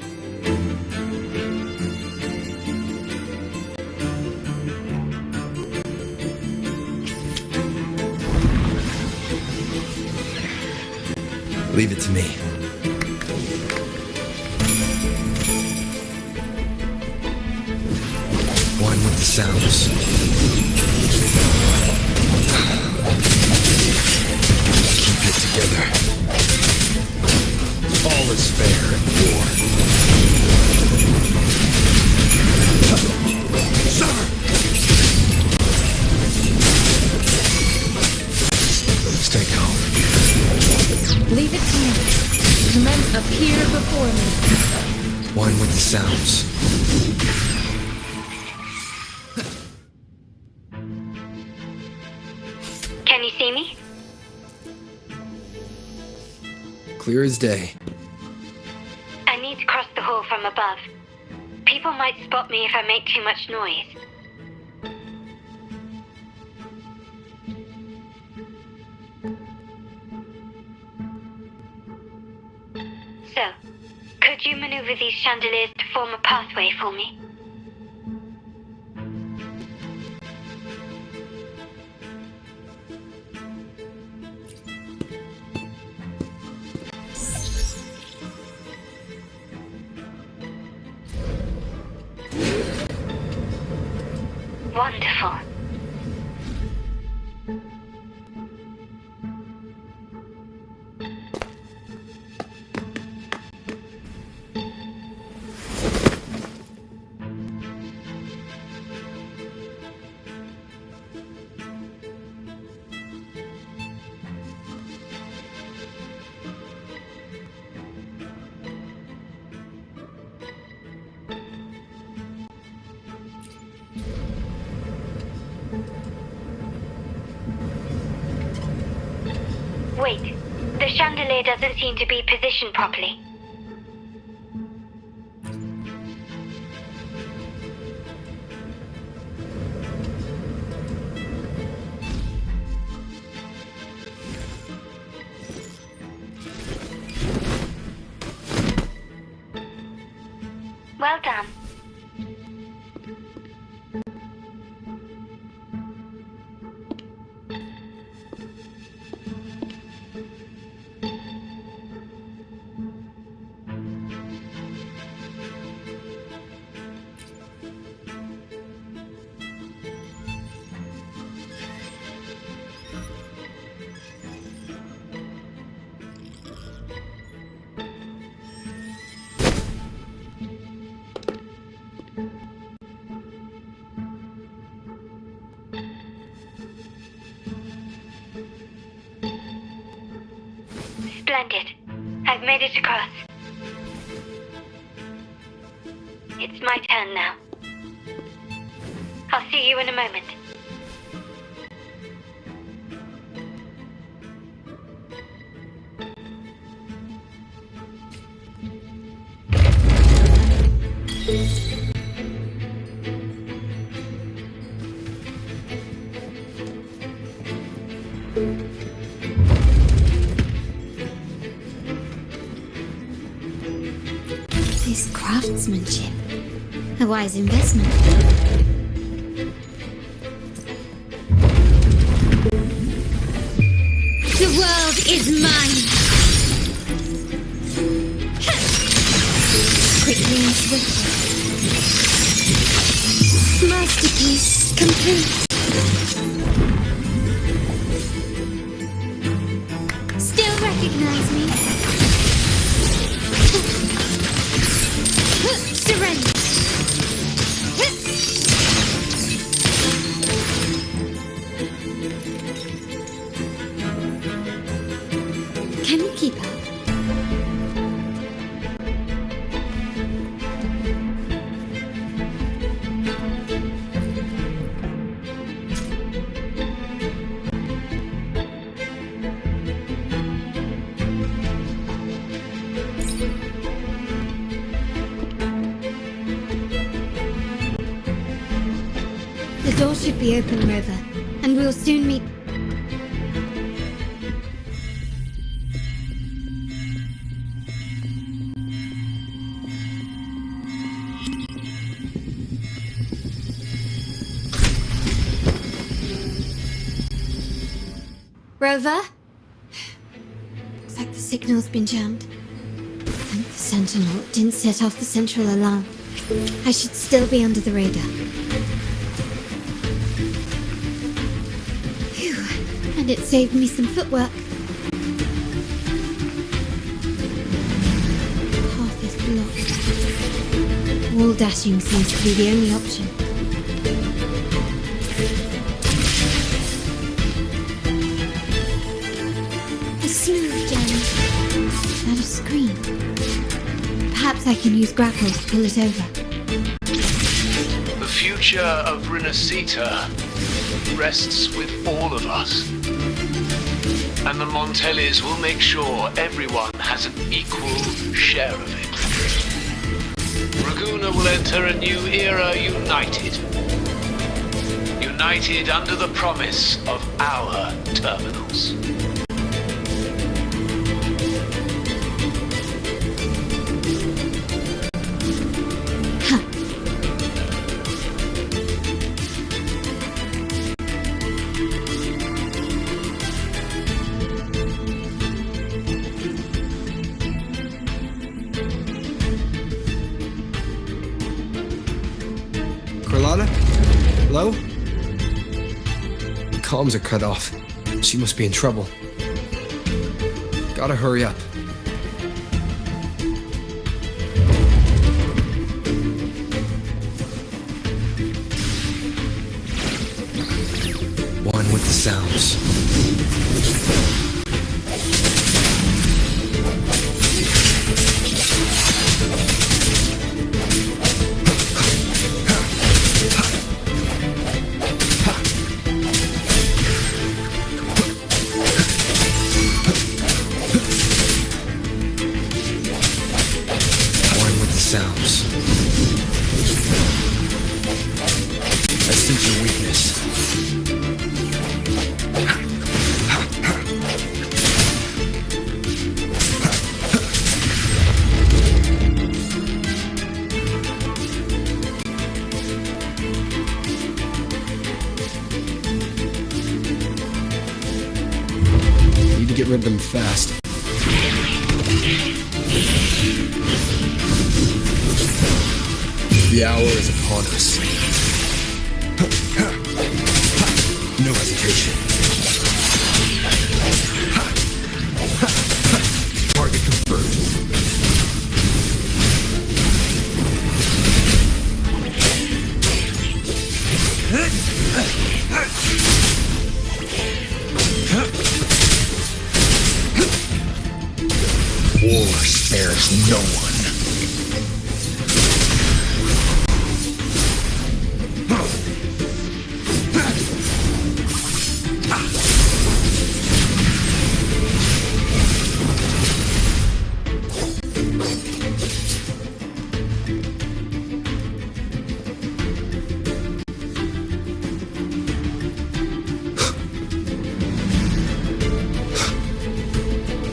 Leave it to me. One with the sounds. Keep it together. All is fair in war. Stay calm. Leave it to me. The men appear before me. One with the sounds. Can you see me? Clear as day. I need to cross the hall from above. People might spot me if I make too much noise. So, could you maneuver these chandeliers to form a pathway for me? Wonderful. Wait, the chandelier doesn't seem to be positioned properly. Well done. Splendid. I've made it across. It's my turn now. I'll see you in a moment. This craftsmanship. A wise investment. The world is mine! Quickly and swiftly. Masterpiece complete. Still recognize me? Surrender. Can you keep up? The door should be open, Rover, and we'll soon meet. Rover? Looks like the signal's been jammed. Thank the Sentinel didn't set off the central alarm. I should still be under the radar. Phew, and it saved me some footwork. Path is blocked. Wall dashing seems to be the only option. A smooth journey. Is that a screen? Perhaps I can use grapple to pull it over. The future of Renacita rests with all of us. And the Montellis will make sure everyone has an equal share of it. Raguna will enter a new era united. United under the promise of our terminals. Carlotta? Hello? Comms are cut off. She must be in trouble. Gotta hurry up. One with the sounds. get rid of them fast. The hour is upon us. No hesitation. Target confirmed. War spares no one.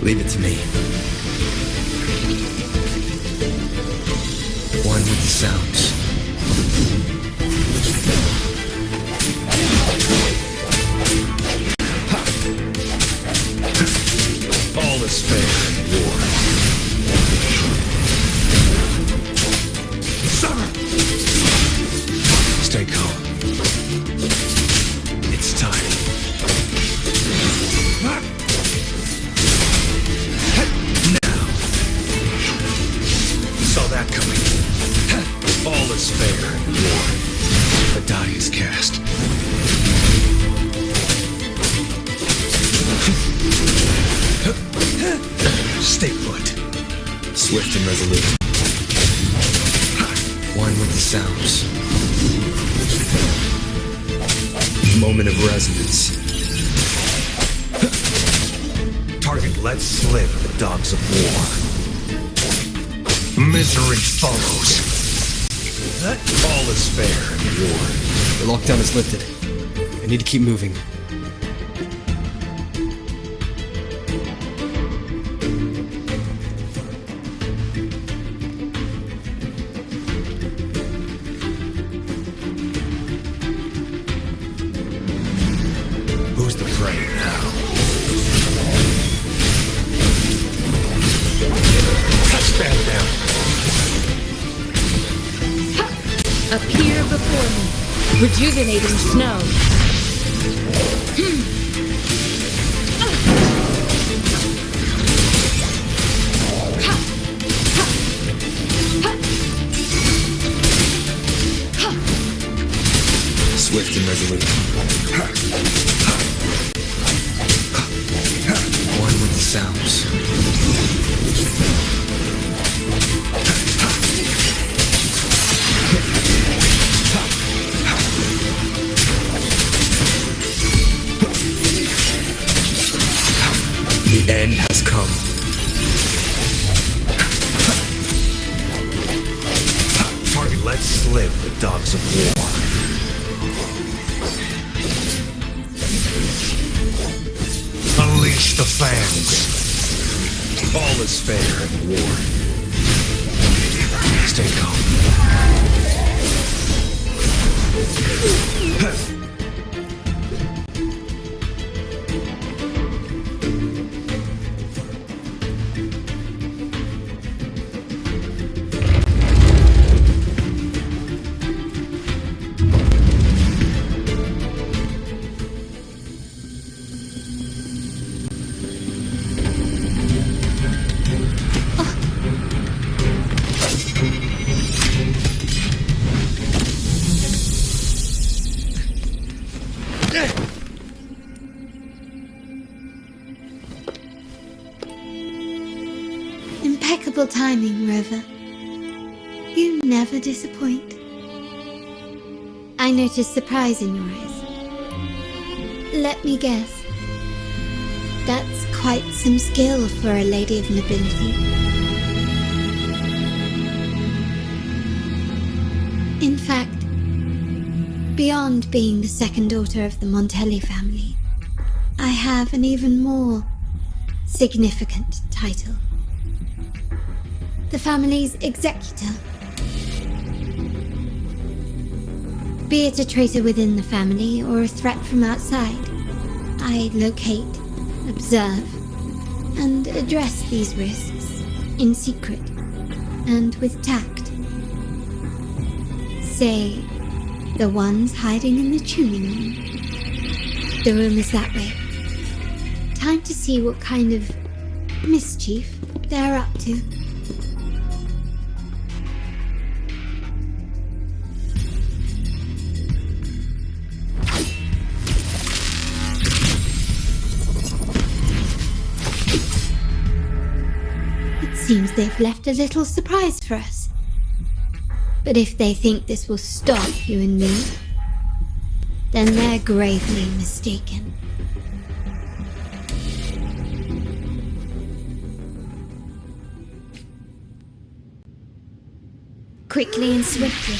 Leave it to me. One with the sounds. All is fair in war. Summer! Stay calm. It's time. Saw that coming. All is fair in war. The die is cast. Stay put. Swift and resolute. One with the sounds. Moment of resonance. Target let slip the dogs of war. Misery follows. All is fair in war. The lockdown is lifted. I need to keep moving. Who's the prey now? Stand down. Appear before me. Rejuvenating snow. Swift and resolute. One with the sounds. The end has come. Target let slip the dogs of war. Unleash the fangs. All is fair in war. Stay calm. Impeccable timing, Rover. You never disappoint. I noticed surprise in your eyes. Let me guess. That's quite some skill for a lady of nobility. In fact, beyond being the second daughter of the Montelli family, I have an even more significant title. The family's executor. Be it a traitor within the family or a threat from outside, I locate, observe, and address these risks in secret and with tact. Say, the ones hiding in the tuning room. The room is that way. Time to see what kind of mischief they're up to. It seems they've left a little surprise for us. But if they think this will stop you and me, then they're gravely mistaken. Quickly and swiftly.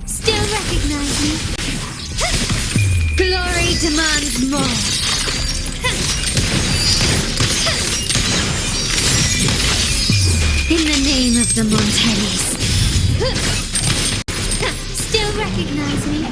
Still recognize me? Glory demands more. In the name of the Montellis. Still recognize me?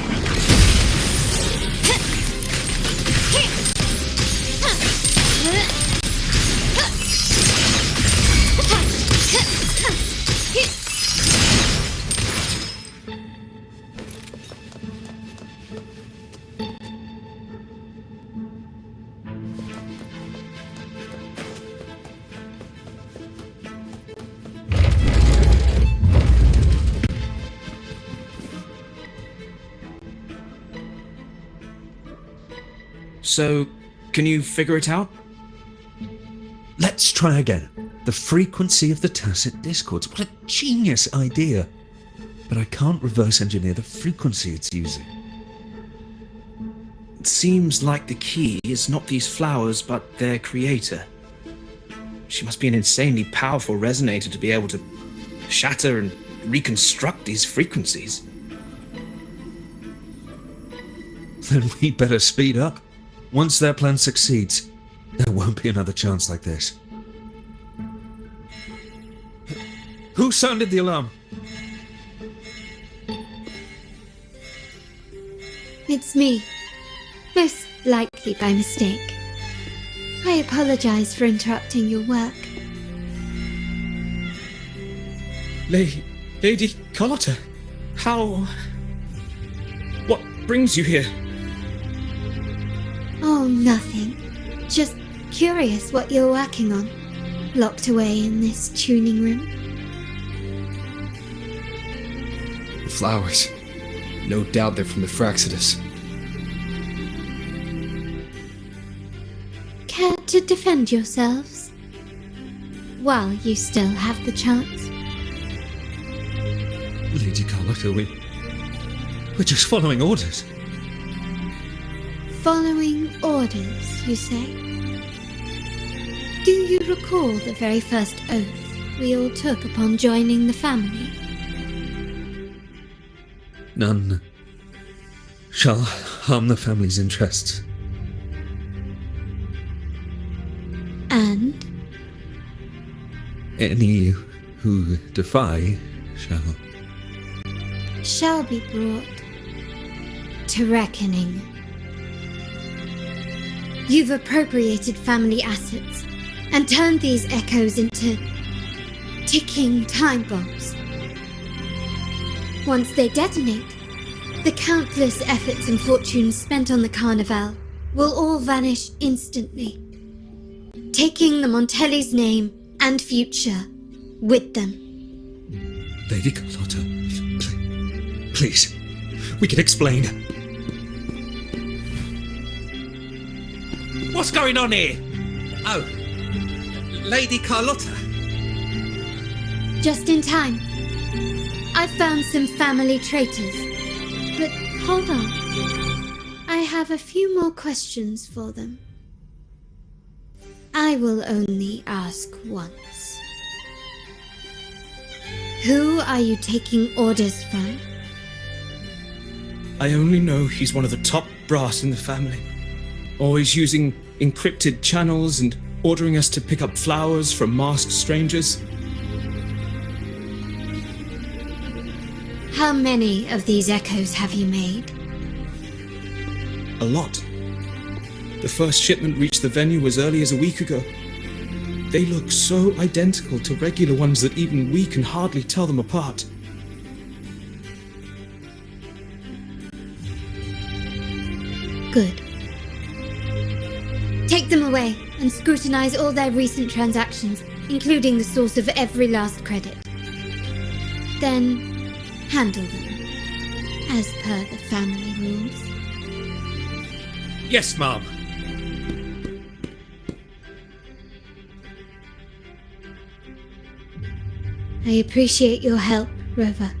So, can you figure it out? Let's try again. The frequency of the tacit discords. What a genius idea. But I can't reverse engineer the frequency it's using. It seems like the key is not these flowers, but their creator. She must be an insanely powerful resonator to be able to shatter and reconstruct these frequencies. Then we'd better speed up. Once their plan succeeds, there won't be another chance like this. Who sounded the alarm? It's me. Most likely by mistake. I apologize for interrupting your work. Lady Carlotta, how... What brings you here? Oh, nothing. Just curious what you're working on. Locked away in this tuning room. Flowers. No doubt they're from the Fraxidus. Care to defend yourselves? While you still have the chance. Lady Carlotta, we're just following orders. Following orders, you say? Do you recall the very first oath we all took upon joining the family? None shall harm the family's interests. And? Any who defy shall be brought to reckoning. You've appropriated family assets and turned these echoes into ticking time bombs. Once they detonate, the countless efforts and fortunes spent on the Carnival will all vanish instantly, taking the Montelli's name and future with them. Lady Carlotta, please, we can explain. What's going on here? Oh, Lady Carlotta. Just in time. I found some family traitors. But hold on. I have a few more questions for them. I will only ask once. Who are you taking orders from? I only know he's one of the top brass in the family. Always using encrypted channels and ordering us to pick up flowers from masked strangers. How many of these echoes have you made? A lot. The first shipment reached the venue as early as a week ago. They look so identical to regular ones that even we can hardly tell them apart. Good. Take them away and scrutinize all their recent transactions, including the source of every last credit. Then, handle them, as per the family rules. Yes, Mom. I appreciate your help, Rover.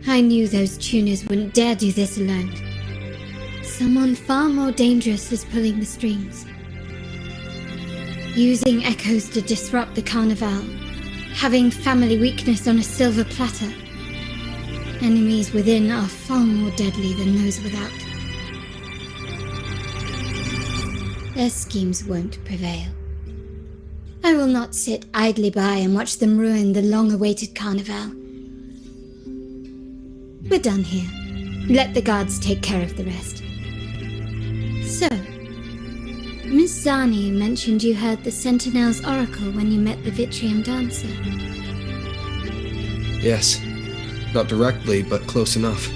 I knew those tuners wouldn't dare do this alone. Someone far more dangerous is pulling the strings. Using echoes to disrupt the Carnival. Having family weakness on a silver platter. Enemies within are far more deadly than those without. Their schemes won't prevail. I will not sit idly by and watch them ruin the long-awaited Carnival. We're done here. Let the guards take care of the rest. So, Miss Zani mentioned you heard the Sentinel's oracle when you met the Wuthering dancer. Yes. Not directly, but close enough.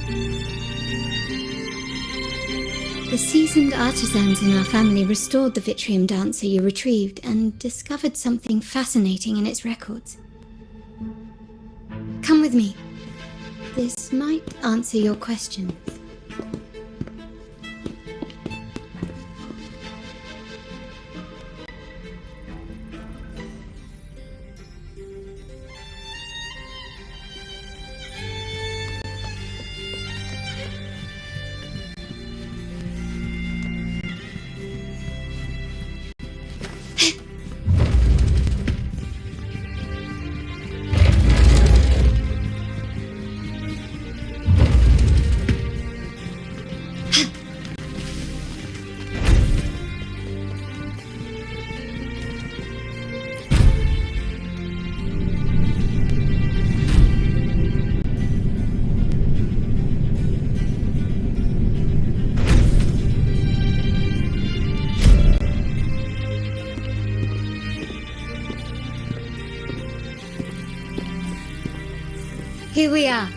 The seasoned artisans in our family restored the Wuthering dancer you retrieved and discovered something fascinating in its records. Come with me. This might answer your questions. Here we are,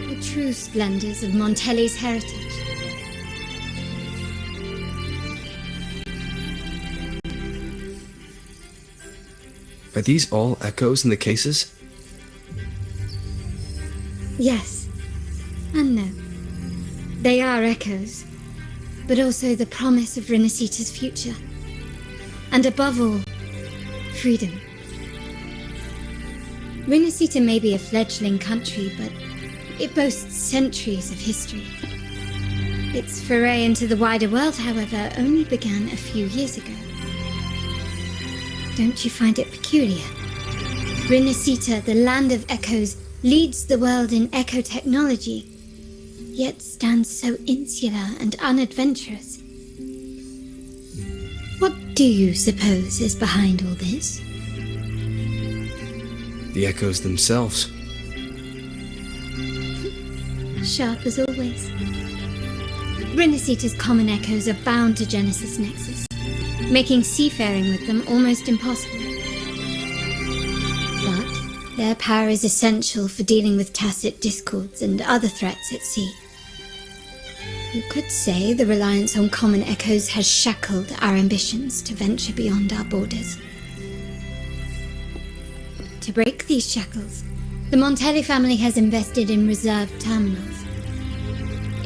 the true splendors of Montelli's heritage. Are these all echoes in the cases? Yes, and no. They are echoes, but also the promise of Renacita's future. And above all, freedom. Renacita may be a fledgling country, but it boasts centuries of history. Its foray into the wider world, however, only began a few years ago. Don't you find it peculiar? Renacita, the land of echoes, leads the world in echo technology, yet stands so insular and unadventurous. What do you suppose is behind all this? The echoes themselves. Sharp as always. Renacita's common echoes are bound to Genesis Nexus, making seafaring with them almost impossible. But their power is essential for dealing with tacit discords and other threats at sea. You could say the reliance on common echoes has shackled our ambitions to venture beyond our borders. To break these shackles, the Montelli family has invested in reserved terminals.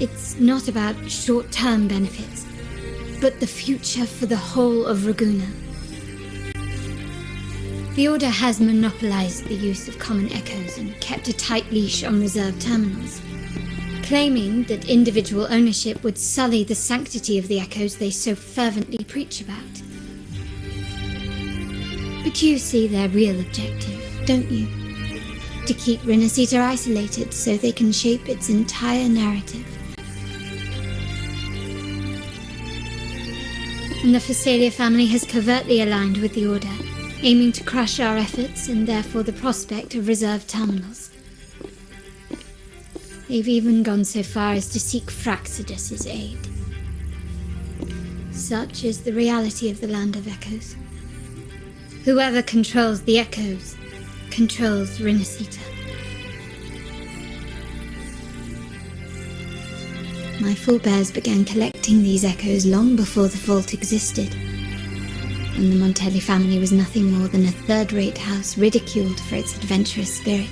It's not about short-term benefits, but the future for the whole of Raguna. The Order has monopolized the use of common echoes and kept a tight leash on reserved terminals, claiming that individual ownership would sully the sanctity of the echoes they so fervently preach about. But you see their real objective, don't you? To keep Renacita isolated so they can shape its entire narrative. And the Phasalia family has covertly aligned with the Order, aiming to crush our efforts and therefore the prospect of reserve terminals. They've even gone so far as to seek Fraxidus's aid. Such is the reality of the Land of Echoes. Whoever controls the Echoes controls Rinasita. My forebears began collecting these echoes long before the vault existed, and the Montelli family was nothing more than a third-rate house ridiculed for its adventurous spirit.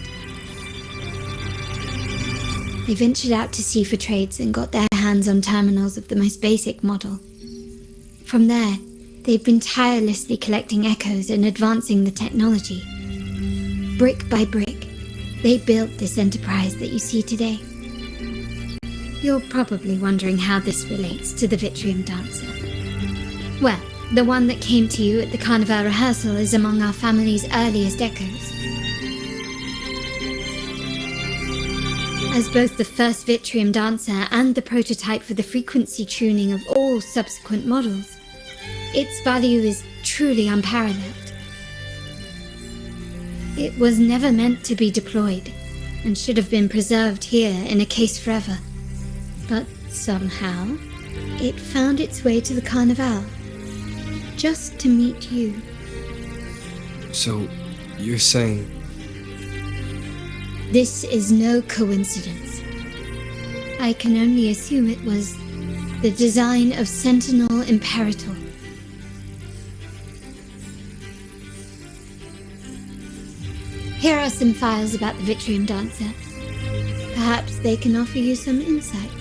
They ventured out to sea for trades and got their hands on terminals of the most basic model. From there, they've been tirelessly collecting echoes and advancing the technology. Brick by brick, they built this enterprise that you see today. You're probably wondering how this relates to the Wuthering dancer. Well, the one that came to you at the Carnival rehearsal is among our family's earliest echoes. As both the first Wuthering dancer and the prototype for the frequency tuning of all subsequent models, its value is truly unparalleled. It was never meant to be deployed, and should have been preserved here in a case forever. But somehow, it found its way to the Carnival, just to meet you. So, you're saying... This is no coincidence. I can only assume it was the design of Sentinel Imperator. Here are some files about the Wuthering dancer. Perhaps they can offer you some insights.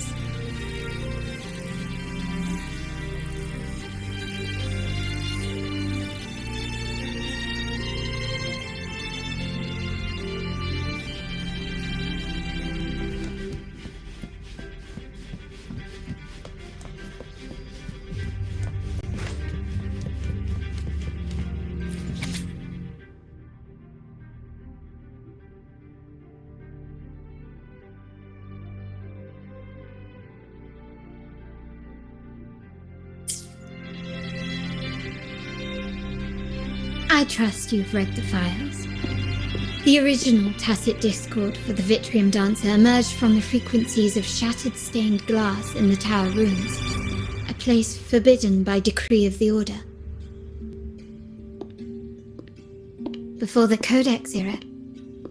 I trust you've read the files. The original tacit discord for the Wuthering dancer emerged from the frequencies of shattered stained glass in the tower ruins, a place forbidden by decree of the Order. Before the Codex era,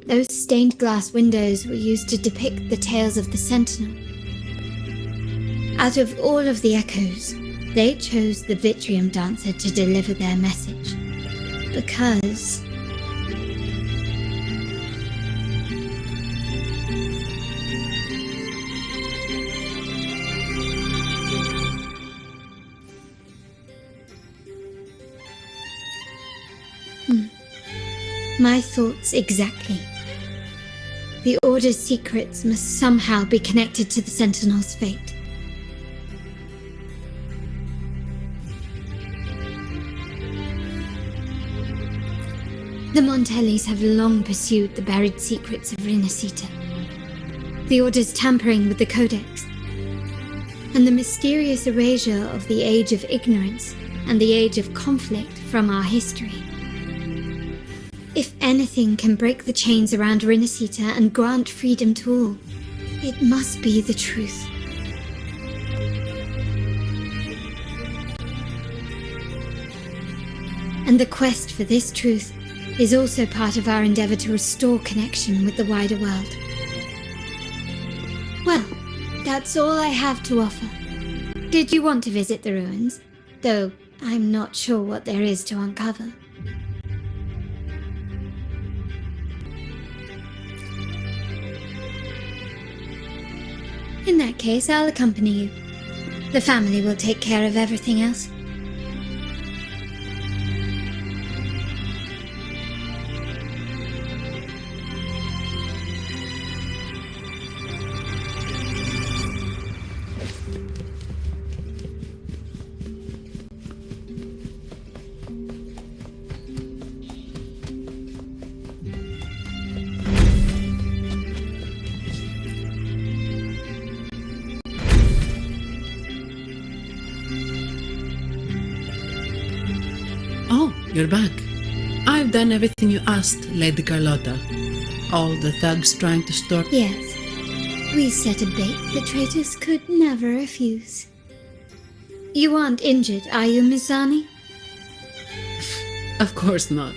those stained glass windows were used to depict the tales of the Sentinel. Out of all of the echoes, they chose the Wuthering dancer to deliver their message. Because... My thoughts exactly. The Order's secrets must somehow be connected to the Sentinel's fate. The Montellis have long pursued the buried secrets of Rinasita, the Order's tampering with the Codex, and the mysterious erasure of the Age of Ignorance and the Age of Conflict from our history. If anything can break the chains around Rinasita and grant freedom to all, it must be the truth. And the quest for this truth is also part of our endeavor to restore connection with the wider world. Well, that's all I have to offer. Did you want to visit the ruins? Though I'm not sure what there is to uncover. In that case, I'll accompany you. The family will take care of everything else. Oh, you're back. I've done everything you asked, Lady Carlotta. All the thugs trying to store... Yes. We set a bait the traitors could never refuse. You aren't injured, are you, Miss Arnie? Of course not.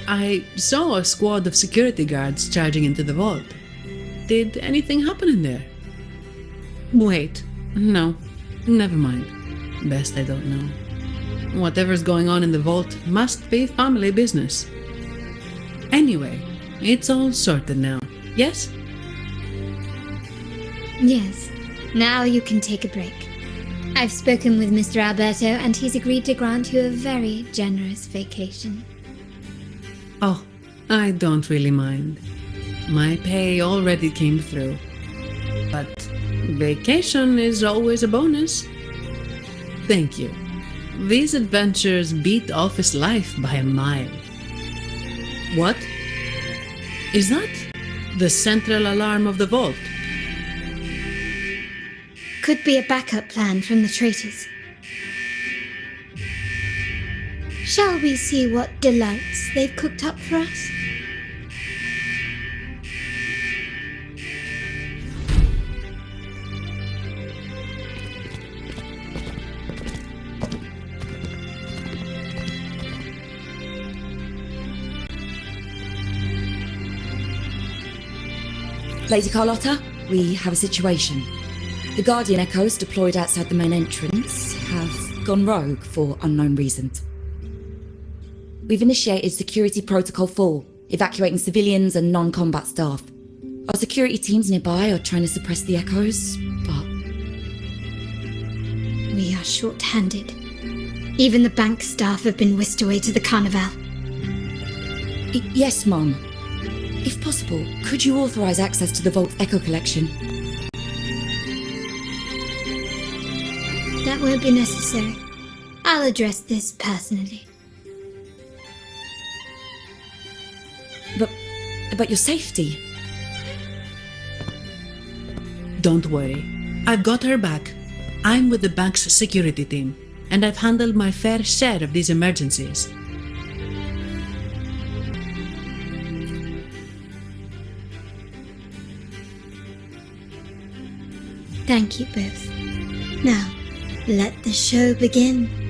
I saw a squad of security guards charging into the vault. Did anything happen in there? Wait, no, never mind. Best I don't know. Whatever's going on in the vault must be family business. Anyway, it's all sorted now, yes? Yes. Now you can take a break. I've spoken with Mr. Alberto and he's agreed to grant you a very generous vacation. Oh, I don't really mind. My pay already came through. But vacation is always a bonus. Thank you. These adventures beat office life by a mile. What? Is that the central alarm of the vault? Could be a backup plan from the traitors. Shall we see what delights they've cooked up for us? Lady Carlotta, we have a situation. The Guardian Echoes deployed outside the main entrance have gone rogue for unknown reasons. We've initiated Security Protocol 4, evacuating civilians and non-combat staff. Our security teams nearby are trying to suppress the Echoes, but... We are short-handed. Even the bank staff have been whisked away to the Carnival. Yes, Mum. If possible, could you authorize access to the Vault Echo Collection? That won't be necessary. I'll address this personally. But your safety? Don't worry. I've got her back. I'm with the bank's security team, and I've handled my fair share of these emergencies. Thank you both. Now, let the show begin.